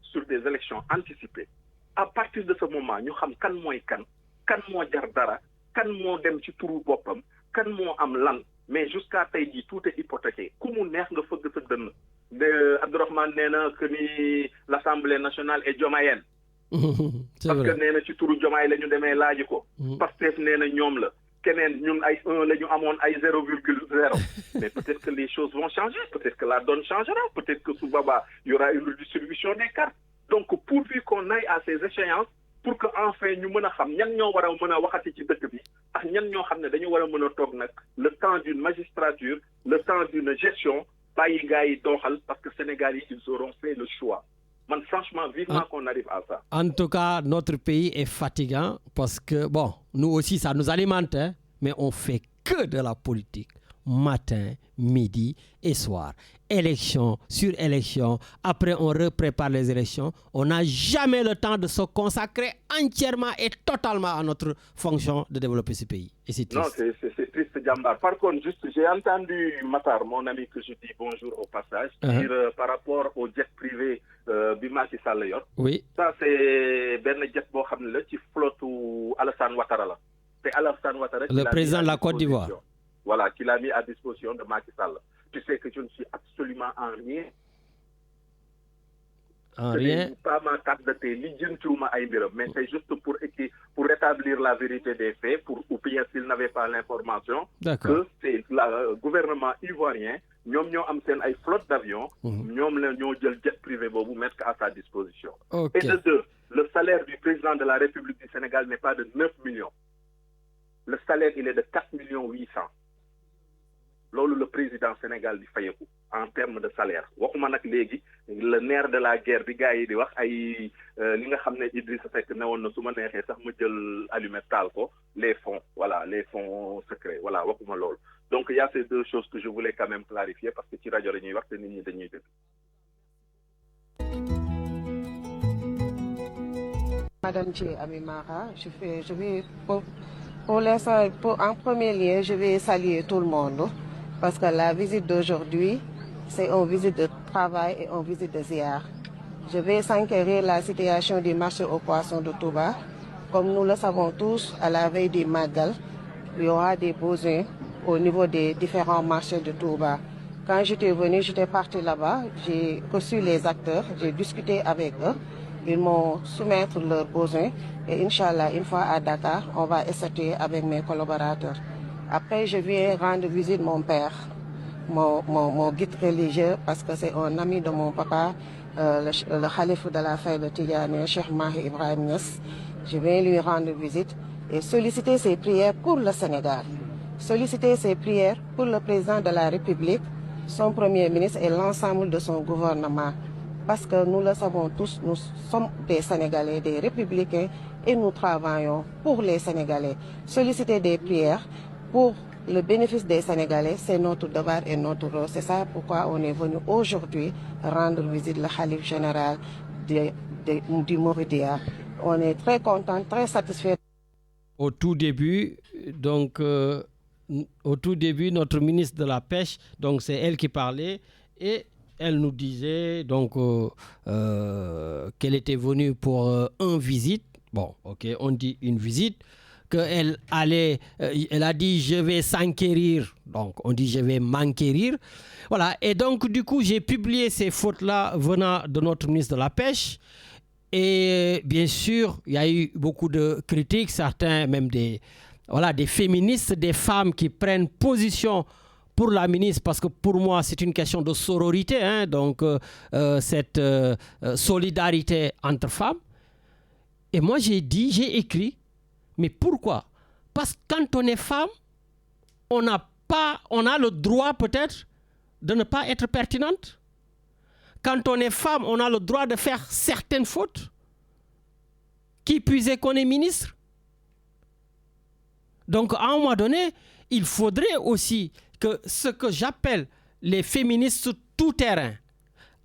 sur des élections anticipées. À partir de ce moment, nous savons kan mooy kan moo jar dara, kan moo dem ci turu boppam, kan moo am lan. Mais jusqu'à tey jii tout est hypothéqué. Ku mu neex nga fëgg sa dënn. Abdourahmane nee na que ni l'Assemblée nationale est diomayenne. Parce que nee na ci turu Diomaye la ñu demee laaji ko. Pastef nee na ñoom la. Keneen ñun ay 1 la ñu amoon ay 0,0. Mais peut-être que les choses vont changer. Peut-être que la donne changera. Peut-être que sous Baba, il y aura une redistribution des cartes. Donc pourvu qu'on aille à ces échéances pour que enfin ñu mën a xam ñan ñoo war a mën a waxati ci dëkk bi ak ñan ñoo xam ne dañu war a mën a toog nag le temps d'une magistrature, le temps d'une gestion. Bàyyi gars yi doxal parce que Sénégal ils auront fait le choix. Man franchement vivement qu'on arrive à ça. En tout cas, notre pays est fatigant parce que bon, nous aussi ça nous alimente hein, mais on fait que de la politique. Matin, midi et soir. Élection sur élection. Après, on reprépare les élections. On n'a jamais le temps de se consacrer entièrement et totalement à notre fonction de développer ce pays. Et c'est triste. Non, c'est triste, Djamba. Par contre, juste, j'ai entendu Matar, mon ami que je dis bonjour au passage, dire par rapport au jet privé Bimaki Salayor. Oui. Ça, c'est ben jet bo xamne ci flotte Alassane Ouattara la. C'est Alassane Ouattara le président de la Côte d'Ivoire. Voilà, qu'il a mis à disposition de Macky Sall. Tu sais que je ne suis absolument en rien. En rien. Pas ma carte de thé, mais c'est juste pour rétablir la vérité des faits, ou bien s'il n'avait pas l'information, que c'est le gouvernement ivoirien ñoom ñoo am seen ay flotte d'avions. ñoom la ñoo jël jet privé boobu mettre à sa disposition. Et de deux, le salaire du président de la République du Sénégal n'est pas de 9 millions. Le salaire, il est de 4 800 000. Le président Sénégal di fayeku en termes de salaire. Waxuma nak légui le nerf de la guerre bi gaay yi di wax ay li nga xamné Idrissa Seck néwon na suma nexé sax ma jël allumette tal ko les fonds, voilà, les fonds secrets. Voilà, waxuma lool. Donc il y a ces deux choses que je voulais quand même clarifier parce que ci radio dañuy wax té nit ñi dañuy dégg. Madame Thie Amimara, je vais en premier lieu, je vais saluer tout le monde parce que la visite d'aujourd'hui, c'est une visite de travail et une visite de ziar. Je vais s'enquérir la situation du marché aux poissons de Touba. Comme nous le savons tous, à la veille du Magal, il y aura des besoins au niveau des différents marchés de Touba. Quand j'étais venue, j'étais partie là-bas, j'ai reçu les acteurs, j'ai discuté avec eux. Ils m'ont soumettre leurs besoins et Inch'Allah, une fois à Dakar, on va essayer avec mes collaborateurs. Après, je viens rendre visite mon père, mon guide religieux, parce que c'est un ami de mon papa, le khalife de la Faye de Tidjane, Cheikh Mahi Ibrahim Niass. Je viens lui rendre visite et solliciter ses prières pour le Sénégal. Solliciter ses prières pour le président de la République, son premier ministre et l'ensemble de son gouvernement. Parce que nous le savons tous, nous sommes des Sénégalais, des Républicains et nous travaillons pour les Sénégalais. Solliciter des prières pour le bénéfice des Sénégalais, c'est notre devoir et notre rôle. C'est ça pourquoi on est venu aujourd'hui rendre visite le khalife général du Mouridia. On est très content, très satisfait. Au tout début, donc, notre ministre de la Pêche, donc c'est elle qui parlait et elle nous disait donc qu'elle était venue pour une visite. Bon, ok, on dit une visite. Qu'elle allait, elle a dit je vais s'enquérir. Donc on dit je vais m'enquérir. Voilà. Et donc du coup j'ai publié ces fautes-là venant de notre ministre de la Pêche. Et bien sûr il y a eu beaucoup de critiques, certains même des féministes, des femmes qui prennent position pour la ministre, parce que pour moi, c'est une question de sororité, hein, donc cette solidarité entre femmes. Et moi, j'ai écrit, mais pourquoi? Parce que quand on est femme, on a le droit peut-être de ne pas être pertinente. Quand on est femme, on a le droit de faire certaines fautes. Qui puisait qu'on est ministre? Donc, à un moment donné, il faudrait aussi que ce que j'appelle les féministes tout terrain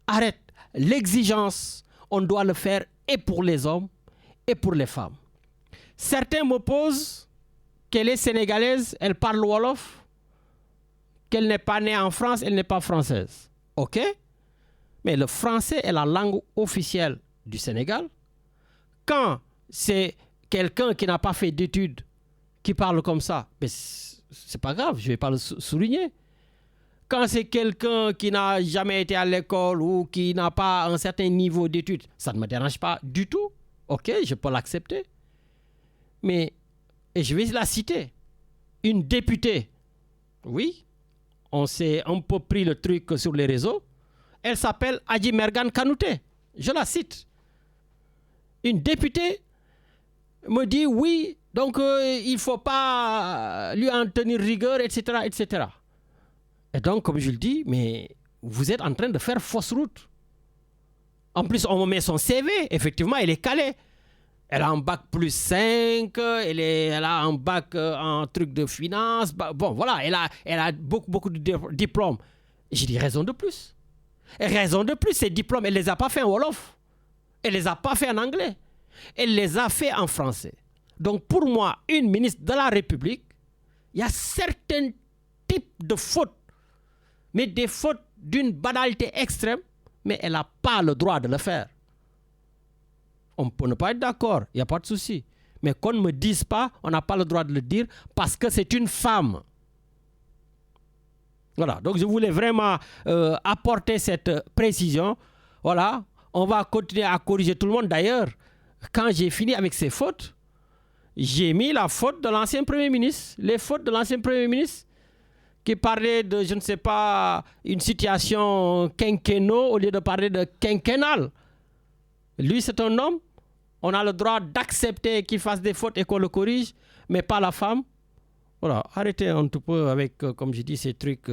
arrêtent l'exigence. On doit le faire et pour les hommes et pour les femmes. Certains m'opposent qu'elle est sénégalaise, elle parle wolof, qu'elle n'est pas née en France, elle n'est pas française. Ok? Mais le français est la langue officielle du Sénégal. Quand c'est quelqu'un qui n'a pas fait d'études qui parle comme ça, mais c'est pas grave, je vais pas le souligner. Quand c'est quelqu'un qui n'a jamais été à l'école ou qui n'a pas un certain niveau d'études, ça ne me dérange pas du tout. Ok, je peux l'accepter. Mais, et je vais la citer, une députée, oui, on s'est un peu pris le truc sur les réseaux, elle s'appelle Adji Mergane Kanouté, je la cite. Une députée me dit oui, donc il ne faut pas lui en tenir rigueur, etc., etc. Et donc, comme je le dis, mais vous êtes en train de faire fausse route. En plus, on met son CV, effectivement, elle est calée. Elle a un bac plus 5, elle a un bac en truc de finance. Bon, voilà, elle a beaucoup de diplômes. J'ai dit raison de plus. Et raison de plus, ces diplômes, elle ne les a pas fait en wolof. Elle ne les a pas fait en anglais. Elle les a fait en français. Donc, pour moi, une ministre de la République, il y a certains types de fautes, mais des fautes d'une banalité extrême, mais elle n'a pas le droit de le faire. On peut ne pas être d'accord, il n'y a pas de souci. Mais qu'on ne me dise pas, on n'a pas le droit de le dire parce que c'est une femme. Voilà, donc je voulais vraiment apporter cette précision. Voilà, on va continuer à corriger tout le monde. D'ailleurs, quand j'ai fini avec ces fautes, j'ai mis la faute de l'ancien Premier ministre, les fautes de l'ancien Premier ministre, qui parlait de, je ne sais pas, une situation quinquennale au lieu de parler de quinquennale. Lui, c'est un homme. On a le droit d'accepter qu'il fasse des fautes et qu'on le corrige, mais pas la femme. Voilà, arrêtez un tout peu avec, comme je dis, ces trucs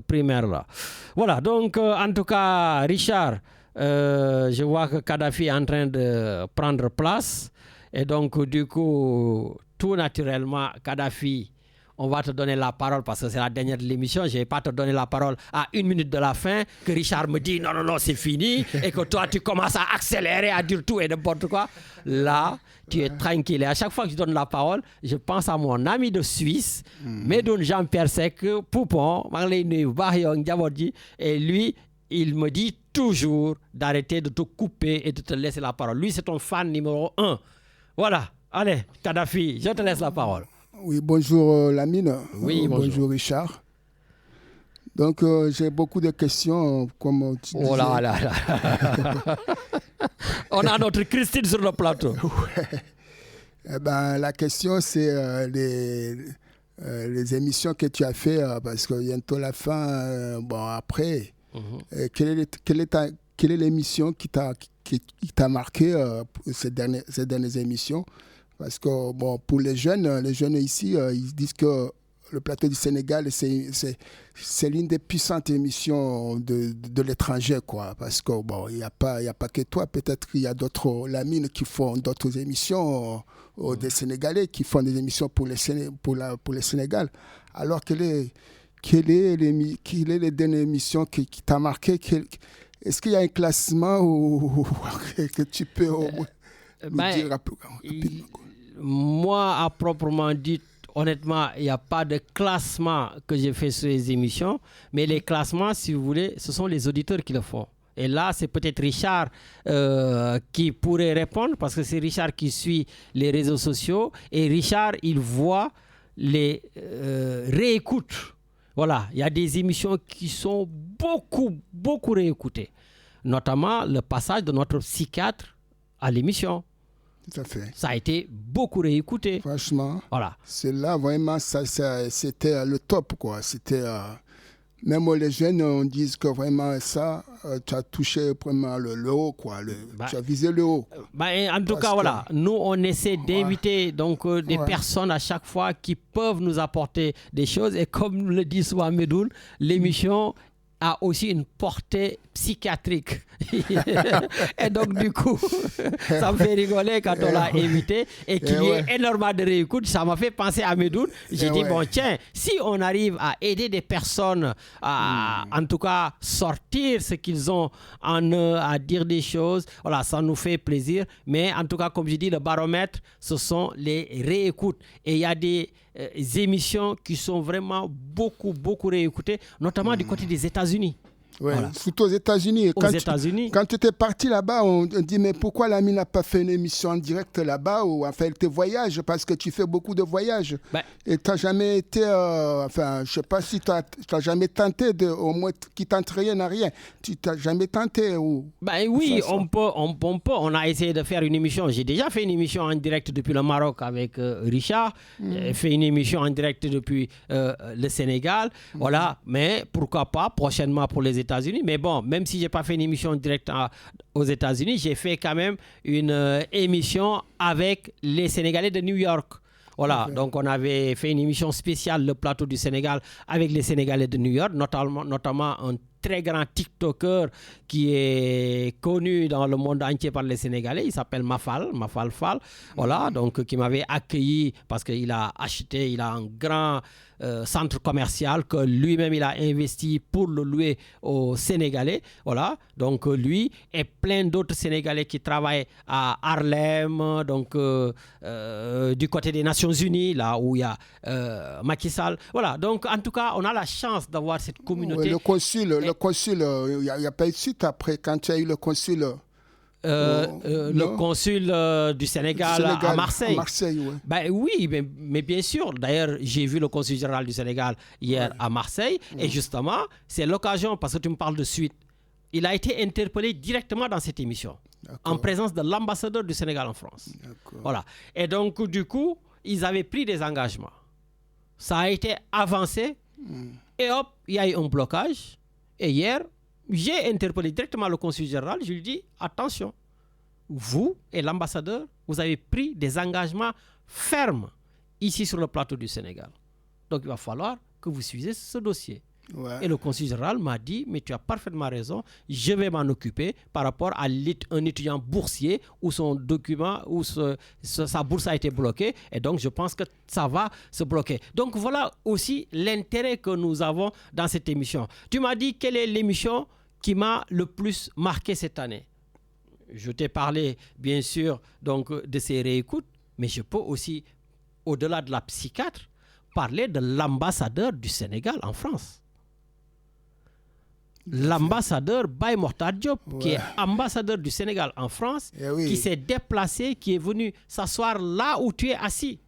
primaires-là. Voilà, donc, en tout cas, Richard, je vois que Kadhafi est en train de prendre place. Et donc, du coup, tout naturellement, Kadhafi, on va te donner la parole parce que c'est la dernière de l'émission. Je ne vais pas te donner la parole à 1 minute de la fin, que Richard me dit non, c'est fini, et que toi, tu commences à accélérer, à dire tout et n'importe quoi. Là, tu es tranquille. Et à chaque fois que je donne la parole, je pense à mon ami de Suisse, Medoun Jean-Pierre Seck, Poupon, et lui, il me dit toujours d'arrêter de te couper et de te laisser la parole. Lui, c'est ton fan numéro 1. Voilà. Allez, Kadhafi, je te laisse la parole. Oui, bonjour Lamine. Oui, bonjour Richard. Donc, j'ai beaucoup de questions, comme tu disais. Oh là là là. On a notre Christine sur le plateau. Ouais. Eh ben, la question, c'est les émissions que tu as fait, parce que bientôt la fin, bon, après, quelle est l'émission qui t'a marqué ces dernières émissions? Parce que, bon, pour les jeunes ici, ils disent que le plateau du Sénégal, c'est l'une des puissantes émissions de l'étranger, quoi. Parce que, bon, il n'y a pas que toi. Peut-être qu'il y a d'autres Lamines qui font d'autres émissions, des Sénégalais qui font des émissions pour le Sénégal. Alors, quelle est les dernières émissions qui t'a marqué? Est-ce qu'il y a un classement que tu peux nous dire rapidement? Moi, à proprement dit, honnêtement, il n'y a pas de classement que j'ai fait sur les émissions, mais les classements, si vous voulez, ce sont les auditeurs qui le font. Et là, c'est peut-être Richard qui pourrait répondre, parce que c'est Richard qui suit les réseaux sociaux, et Richard, il voit les réécoutes. Voilà, il y a des émissions qui sont beaucoup réécoutées, notamment le passage de notre psychiatre à l'émission. Tout à fait. Ça a été beaucoup réécouté. Franchement, voilà. C'est là vraiment, c'était le top, quoi. C'était, même les jeunes, on dit que vraiment ça, tu as touché vraiment le haut, quoi. Tu as visé le haut. En tout cas, voilà. Nous, on essaie d'inviter donc des personnes à chaque fois qui peuvent nous apporter des choses. Et comme le dit souvent Medoun, l'émission a aussi une portée psychiatrique. Et donc, du coup, ça me fait rigoler quand on l'a invité et qu'il y ait énormément de réécoutes. Ça m'a fait penser à Medoun. J'ai dit, bon, tiens, si on arrive à aider des personnes à, en tout cas, sortir ce qu'ils ont en eux, à dire des choses, voilà, ça nous fait plaisir. Mais en tout cas, comme je dis, le baromètre, ce sont les réécoutes. Et il y a des émissions qui sont vraiment beaucoup réécoutées, notamment du côté des États-Unis. Oui, voilà. Surtout aux États-Unis. Quand tu étais parti là-bas, on dit mais pourquoi Lamine n'a pas fait une émission en direct là-bas ou enfin tes voyages, parce que tu fais beaucoup de voyages. Et tu n'as jamais été, je ne sais pas si tu n'as jamais tenté au moins qui tente rien à rien. Tu n'as jamais tenté ou... Oui, on peut. On a essayé de faire une émission. J'ai déjà fait une émission en direct depuis le Maroc avec Richard. J'ai fait une émission en direct depuis le Sénégal. Voilà, mais pourquoi pas prochainement pour les États-Unis. Mais bon, même si je n'ai pas fait une émission directe aux États-Unis, j'ai fait quand même une émission avec les Sénégalais de New York. Voilà, donc on avait fait une émission spéciale, le plateau du Sénégal, avec les Sénégalais de New York, notamment un très grand TikToker qui est connu dans le monde entier par les Sénégalais. Il s'appelle Mafal Fall. Voilà, donc qui m'avait accueilli parce qu'il a acheté, il a un grand centre commercial que lui-même il a investi pour le louer aux Sénégalais. Voilà, donc lui et plein d'autres Sénégalais qui travaillent à Harlem, donc du côté des Nations Unies, là où il y a Macky Sall. Voilà, donc en tout cas, on a la chance d'avoir cette communauté. Le consul, il n'y a pas eu de suite après, quand tu as eu le consul. Le consul du Sénégal à Marseille. Oui, mais bien sûr. D'ailleurs, j'ai vu le consul général du Sénégal hier à Marseille. Et justement, c'est l'occasion, parce que tu me parles de suite. Il a été interpellé directement dans cette émission, en présence de l'ambassadeur du Sénégal en France. Voilà. Et donc, du coup, ils avaient pris des engagements. Ça a été avancé Et hop, il y a eu un blocage. Et hier, j'ai interpellé directement le consul général. Je lui dis, attention, vous et l'ambassadeur, vous avez pris des engagements fermes ici sur le plateau du Sénégal. Donc il va falloir que vous suiviez ce dossier. Et le consul général m'a dit, mais tu as parfaitement raison, je vais m'en occuper par rapport à un étudiant boursier où son document, où sa bourse a été bloquée, et donc je pense que ça va se bloquer. Donc voilà aussi l'intérêt que nous avons dans cette émission. Tu m'as dit quelle est l'émission qui m'a le plus marqué cette année. Je t'ai parlé bien sûr donc, de ces réécoutes, mais je peux aussi, au-delà de la psychiatre, parler de l'ambassadeur du Sénégal en France. L'ambassadeur Baye Mortar Diop, qui est ambassadeur du Sénégal en France, qui s'est déplacé, qui est venu s'asseoir là où tu es assis.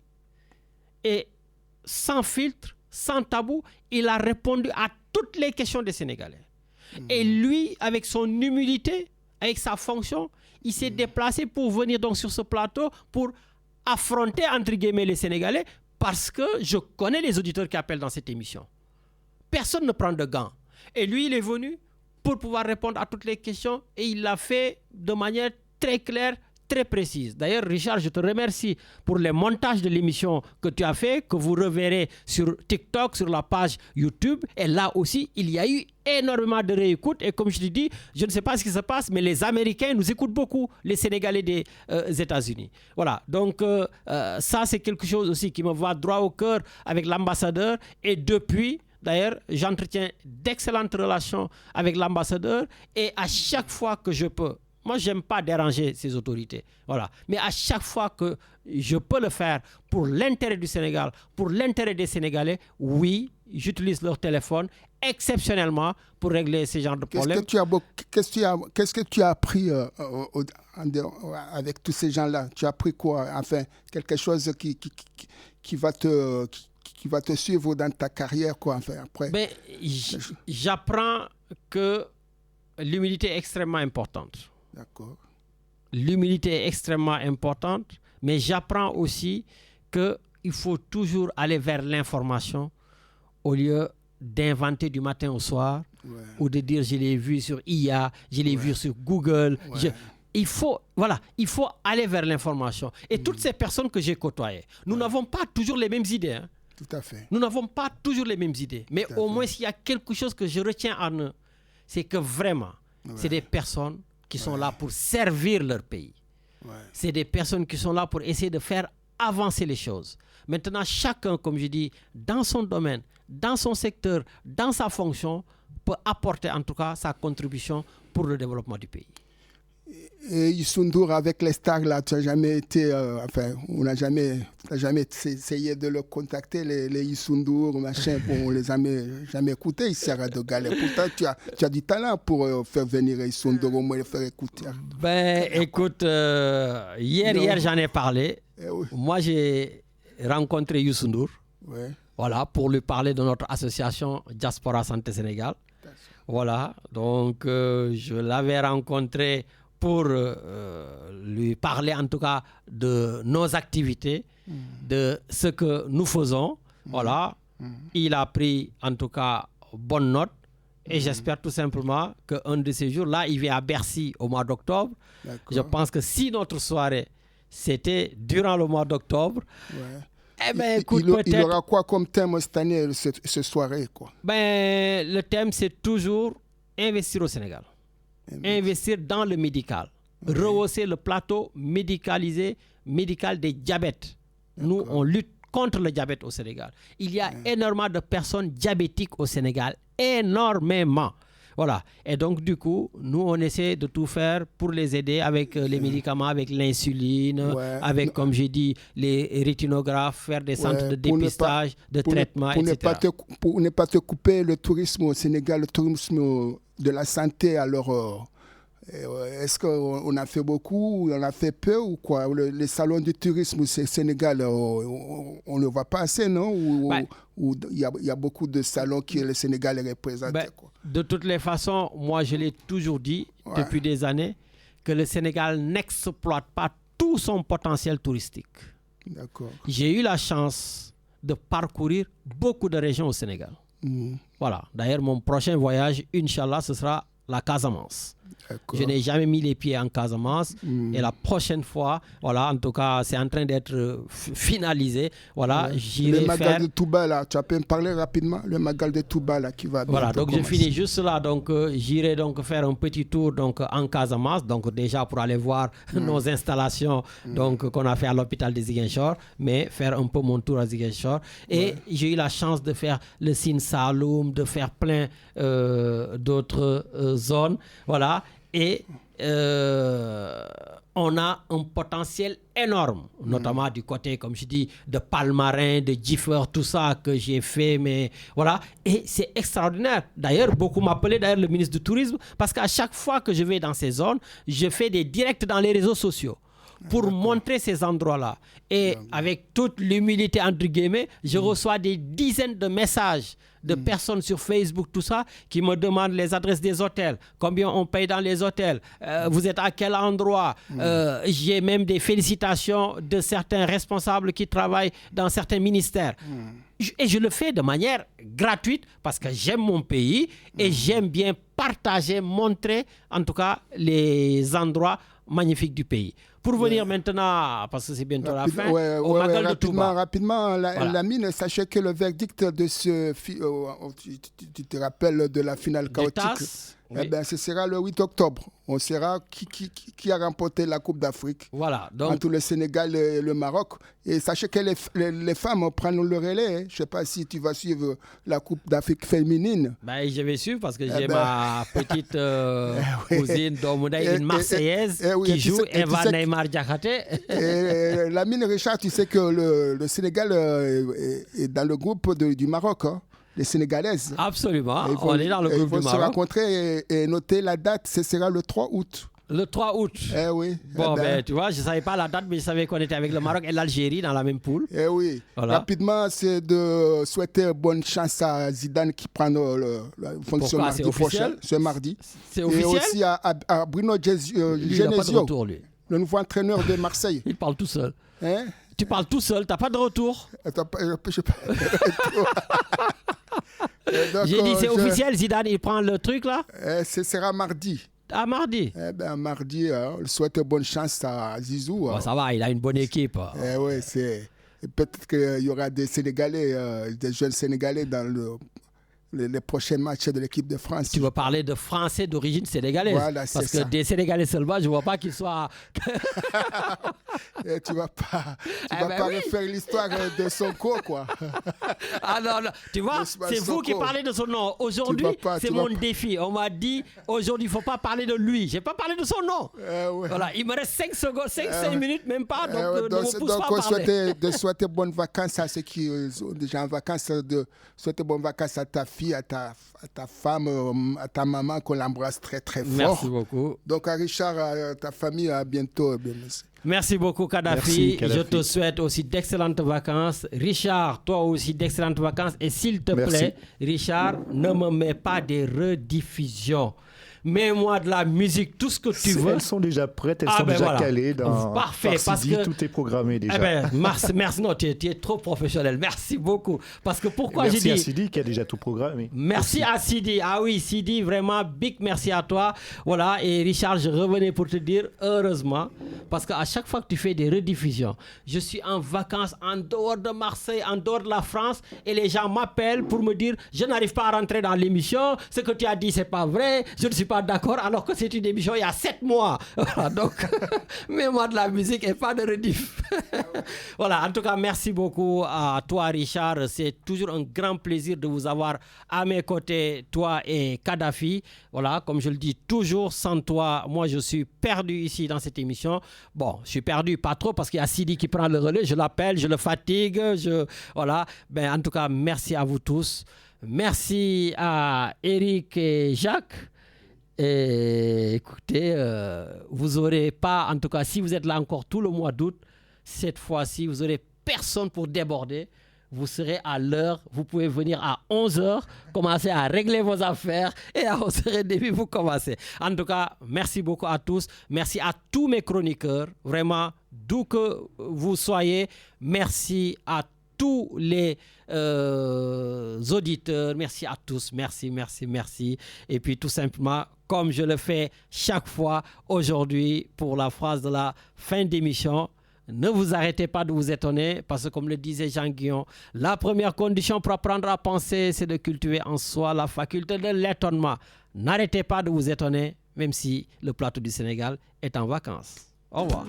Et sans filtre, sans tabou, il a répondu à toutes les questions des Sénégalais. Et lui, avec son humilité, avec sa fonction, il s'est déplacé pour venir donc sur ce plateau pour affronter, entre guillemets, les Sénégalais, parce que je connais les auditeurs qui appellent dans cette émission. Personne ne prend de gants. Et lui, il est venu pour pouvoir répondre à toutes les questions et il l'a fait de manière très claire, très précise. D'ailleurs, Richard, je te remercie pour les montages de l'émission que tu as fait, que vous reverrez sur TikTok, sur la page YouTube. Et là aussi, il y a eu énormément de réécoutes. Et comme je te dis, je ne sais pas ce qui se passe, mais les Américains nous écoutent beaucoup, les Sénégalais des États-Unis. Voilà, donc ça, c'est quelque chose aussi qui me va droit au cœur avec l'ambassadeur. Et depuis... D'ailleurs, j'entretiens d'excellentes relations avec l'ambassadeur et à chaque fois que je peux, moi, je n'aime pas déranger ces autorités, voilà. Mais à chaque fois que je peux le faire pour l'intérêt du Sénégal, pour l'intérêt des Sénégalais, oui, j'utilise leur téléphone exceptionnellement pour régler ce genre de problèmes. Qu'est-ce que tu as appris avec tous ces gens-là? Tu as appris quoi? Enfin, quelque chose qui va te suivre dans ta carrière, quoi, enfin, après. Ben, j'apprends que l'humilité est extrêmement importante. D'accord. L'humilité est extrêmement importante, mais j'apprends aussi qu'il faut toujours aller vers l'information au lieu d'inventer du matin au soir ou de dire je l'ai vu sur IA, je l'ai vu sur Google. Il faut aller vers l'information. Et toutes ces personnes que j'ai côtoyées, nous n'avons pas toujours les mêmes idées. Hein. Tout à fait. Nous n'avons pas toujours les mêmes idées. Mais au moins, s'il y a quelque chose que je retiens en eux, c'est que vraiment, c'est des personnes qui sont là pour servir leur pays. C'est des personnes qui sont là pour essayer de faire avancer les choses. Maintenant, chacun, comme je dis, dans son domaine, dans son secteur, dans sa fonction, peut apporter en tout cas sa contribution pour le développement du pays. Et Youssou N'Dour, avec les stars, là, tu n'as jamais été... on n'a jamais essayé de le contacter, les Youssou N'Dour, machin. Bon, on ne les a jamais écoutés ici à Radio Galère. Pourtant, tu as du talent pour faire venir Youssou N'Dour, au moins le faire écouter. Ben, écoute, hier j'en ai parlé. Moi, j'ai rencontré Youssou N'Dour. Voilà, pour lui parler de notre association Diaspora Santé Sénégal. Voilà, donc je l'avais rencontré pour lui parler en tout cas de nos activités, de ce que nous faisons. Voilà, il a pris en tout cas bonne note et j'espère tout simplement qu'un de ces jours, là, il vient à Bercy au mois d'octobre. Je pense que si notre soirée, c'était durant le mois d'octobre, eh ben, écoute, il aura quoi comme thème cette année, cette soirée, quoi? Ben, le thème, c'est toujours investir au Sénégal. Investir dans le médical. Rehausser le plateau médical des diabètes. Nous, on lutte contre le diabète au Sénégal. Il y a énormément de personnes diabétiques au Sénégal. Énormément. Voilà. Et donc, du coup, nous, on essaie de tout faire pour les aider avec les médicaments, avec l'insuline, avec, comme j'ai dit, les rétinographes, faire des centres de dépistage, de traitement, etc. Pour ne pas te couper le tourisme au Sénégal, le tourisme de la santé, alors... Est-ce qu'on a fait beaucoup, on a fait peu ou quoi? Les salons du tourisme au Sénégal, on ne voit pas assez, non? Ou il y a beaucoup de salons qui le Sénégal représente, quoi. De toutes les façons, moi je l'ai toujours dit depuis des années, que le Sénégal n'exploite pas tout son potentiel touristique. D'accord. J'ai eu la chance de parcourir beaucoup de régions au Sénégal. Voilà. D'ailleurs, mon prochain voyage, Inch'Allah, ce sera la Casamance. Je n'ai jamais mis les pieds en Casamance et la prochaine fois, voilà, en tout cas, c'est en train d'être finalisé. Voilà, j'irai le Magal faire... de Touba, là, tu peux me parler rapidement? Le Magal de Touba, là, qui va bien. Voilà, donc je finis juste là. Donc, j'irai donc faire un petit tour donc, en Casamance, donc déjà pour aller voir nos installations donc, qu'on a fait à l'hôpital de Ziguinchor, mais faire un peu mon tour à Ziguinchor. Et j'ai eu la chance de faire le Sine Saloum, de faire plein d'autres zones. Voilà. Et on a un potentiel énorme, notamment du côté, comme je dis, de Palmarin, de Giffer, tout ça que j'ai fait, mais voilà. Et c'est extraordinaire. D'ailleurs, beaucoup m'appelaient, d'ailleurs, le ministre du Tourisme, parce qu'à chaque fois que je vais dans ces zones, je fais des directs dans les réseaux sociaux pour montrer ces endroits-là. Et avec toute l'humilité, entre guillemets, je reçois des dizaines de messages de personnes sur Facebook, tout ça, qui me demandent les adresses des hôtels, combien on paye dans les hôtels, vous êtes à quel endroit. J'ai même des félicitations de certains responsables qui travaillent dans certains ministères. Et je le fais de manière gratuite parce que j'aime mon pays et j'aime bien partager, montrer en tout cas les endroits magnifiques du pays. Pour venir maintenant, parce que c'est bientôt la fin, au Magal de Touba. Rapidement, Lamine, sachez que le verdict de ce... tu te rappelles de la finale chaotique? Eh ben, ce sera le 8 octobre. On saura qui a remporté la Coupe d'Afrique. Voilà. Donc... entre le Sénégal et le Maroc. Et sachez que les femmes prennent le relais. Je ne sais pas si tu vas suivre la Coupe d'Afrique féminine. Ben, je vais suivre parce que j'ai ma petite cousine une Marseillaise qui joue, Eva Neymar Diakhaté. Lamine Richard, tu sais que le Sénégal est dans le groupe du Maroc. Hein. Les Sénégalaises. Absolument, on est dans le groupe du Maroc. Ils vont se rencontrer et noter la date, ce sera le 3 août. Le 3 août. Eh oui. Bon, ben, tu vois, je ne savais pas la date, mais je savais qu'on était avec le Maroc et l'Algérie dans la même poule. Eh oui. Voilà. Rapidement, c'est de souhaiter bonne chance à Zidane qui prend la fonction mardi prochain. Ce mardi. C'est officiel. Et aussi à Bruno Genesio, le nouveau entraîneur de Marseille. Il parle tout seul. Hein? Tu parles tout seul, tu n'as pas de retour. J'ai dit c'est officiel, Zidane, il prend le truc là. Ce sera mardi. Ah, mardi. Eh bien, mardi, je souhaite bonne chance à Zizou. Bon, ça va, il a une bonne équipe. Oui, peut-être qu'il y aura des Sénégalais, des jeunes Sénégalais dans les prochains matchs de l'équipe de France. Tu veux parler de Français d'origine sénégalaise? Voilà, parce que des Sénégalais seulement, je ne vois pas qu'ils soient... tu ne vas pas refaire l'histoire de Sonko, quoi. Ah non, tu vois, c'est vous qui parlez de son nom. Aujourd'hui, c'est mon défi. On m'a dit, aujourd'hui, il ne faut pas parler de lui. Je n'ai pas parlé de son nom. Voilà, il me reste 5 secondes, 5 minutes, même pas. Donc, ne me pousse pas à parler. De souhaiter bonnes vacances à ceux qui sont déjà en vacances, de souhaiter bonnes vacances à ta fille, à ta femme, à ta maman, qu'on l'embrasse très très fort. Merci beaucoup. Donc à Richard, à ta famille, à bientôt. Merci beaucoup Kadhafi. Je te souhaite aussi d'excellentes vacances. Richard, toi aussi d'excellentes vacances. Et s'il te plaît, Richard, ne me mets pas des rediffusions. Mets-moi de la musique, tout ce que tu veux. Elles sont déjà prêtes, elles sont déjà calées dans Parfait, parce que tout est programmé déjà. Eh ben, merci, non, tu es trop professionnel. Merci beaucoup. Parce que pourquoi j'ai dit... Merci à Sidi qui a déjà tout programmé. Merci à Sidi. Ah oui, Sidi, vraiment, big merci à toi. Voilà, et Richard, je revenais pour te dire, heureusement, parce qu'à chaque fois que tu fais des rediffusions, je suis en vacances en dehors de Marseille, en dehors de la France, et les gens m'appellent pour me dire, je n'arrive pas à rentrer dans l'émission, ce que tu as dit, c'est pas vrai, je ne suis pas d'accord, alors que c'est une émission il y a 7 mois. Voilà, donc, mets-moi de la musique et pas de rediff. Voilà, en tout cas, merci beaucoup à toi, Richard. C'est toujours un grand plaisir de vous avoir à mes côtés, toi et Kadhafi. Voilà, comme je le dis toujours, sans toi, moi, je suis perdu ici dans cette émission. Bon, je suis perdu, pas trop, parce qu'il y a Sidi qui prend le relais. Je l'appelle, je le fatigue. Voilà, ben, en tout cas, merci à vous tous. Merci à Eric et Jacques. Et écoutez, vous n'aurez pas, en tout cas, si vous êtes là encore tout le mois d'août, cette fois-ci, vous n'aurez personne pour déborder. Vous serez à l'heure, vous pouvez venir à 11h, commencer à régler vos affaires et à 11h30, vous commencez. En tout cas, merci beaucoup à tous. Merci à tous mes chroniqueurs, vraiment, d'où que vous soyez. Merci à tous les auditeurs. Merci à tous. Merci. Et puis tout simplement, comme je le fais chaque fois aujourd'hui pour la phrase de la fin d'émission, ne vous arrêtez pas de vous étonner parce que comme le disait Jean-Guillaume, la première condition pour apprendre à penser, c'est de cultiver en soi la faculté de l'étonnement. N'arrêtez pas de vous étonner, même si le plateau du Sénégal est en vacances. Au revoir.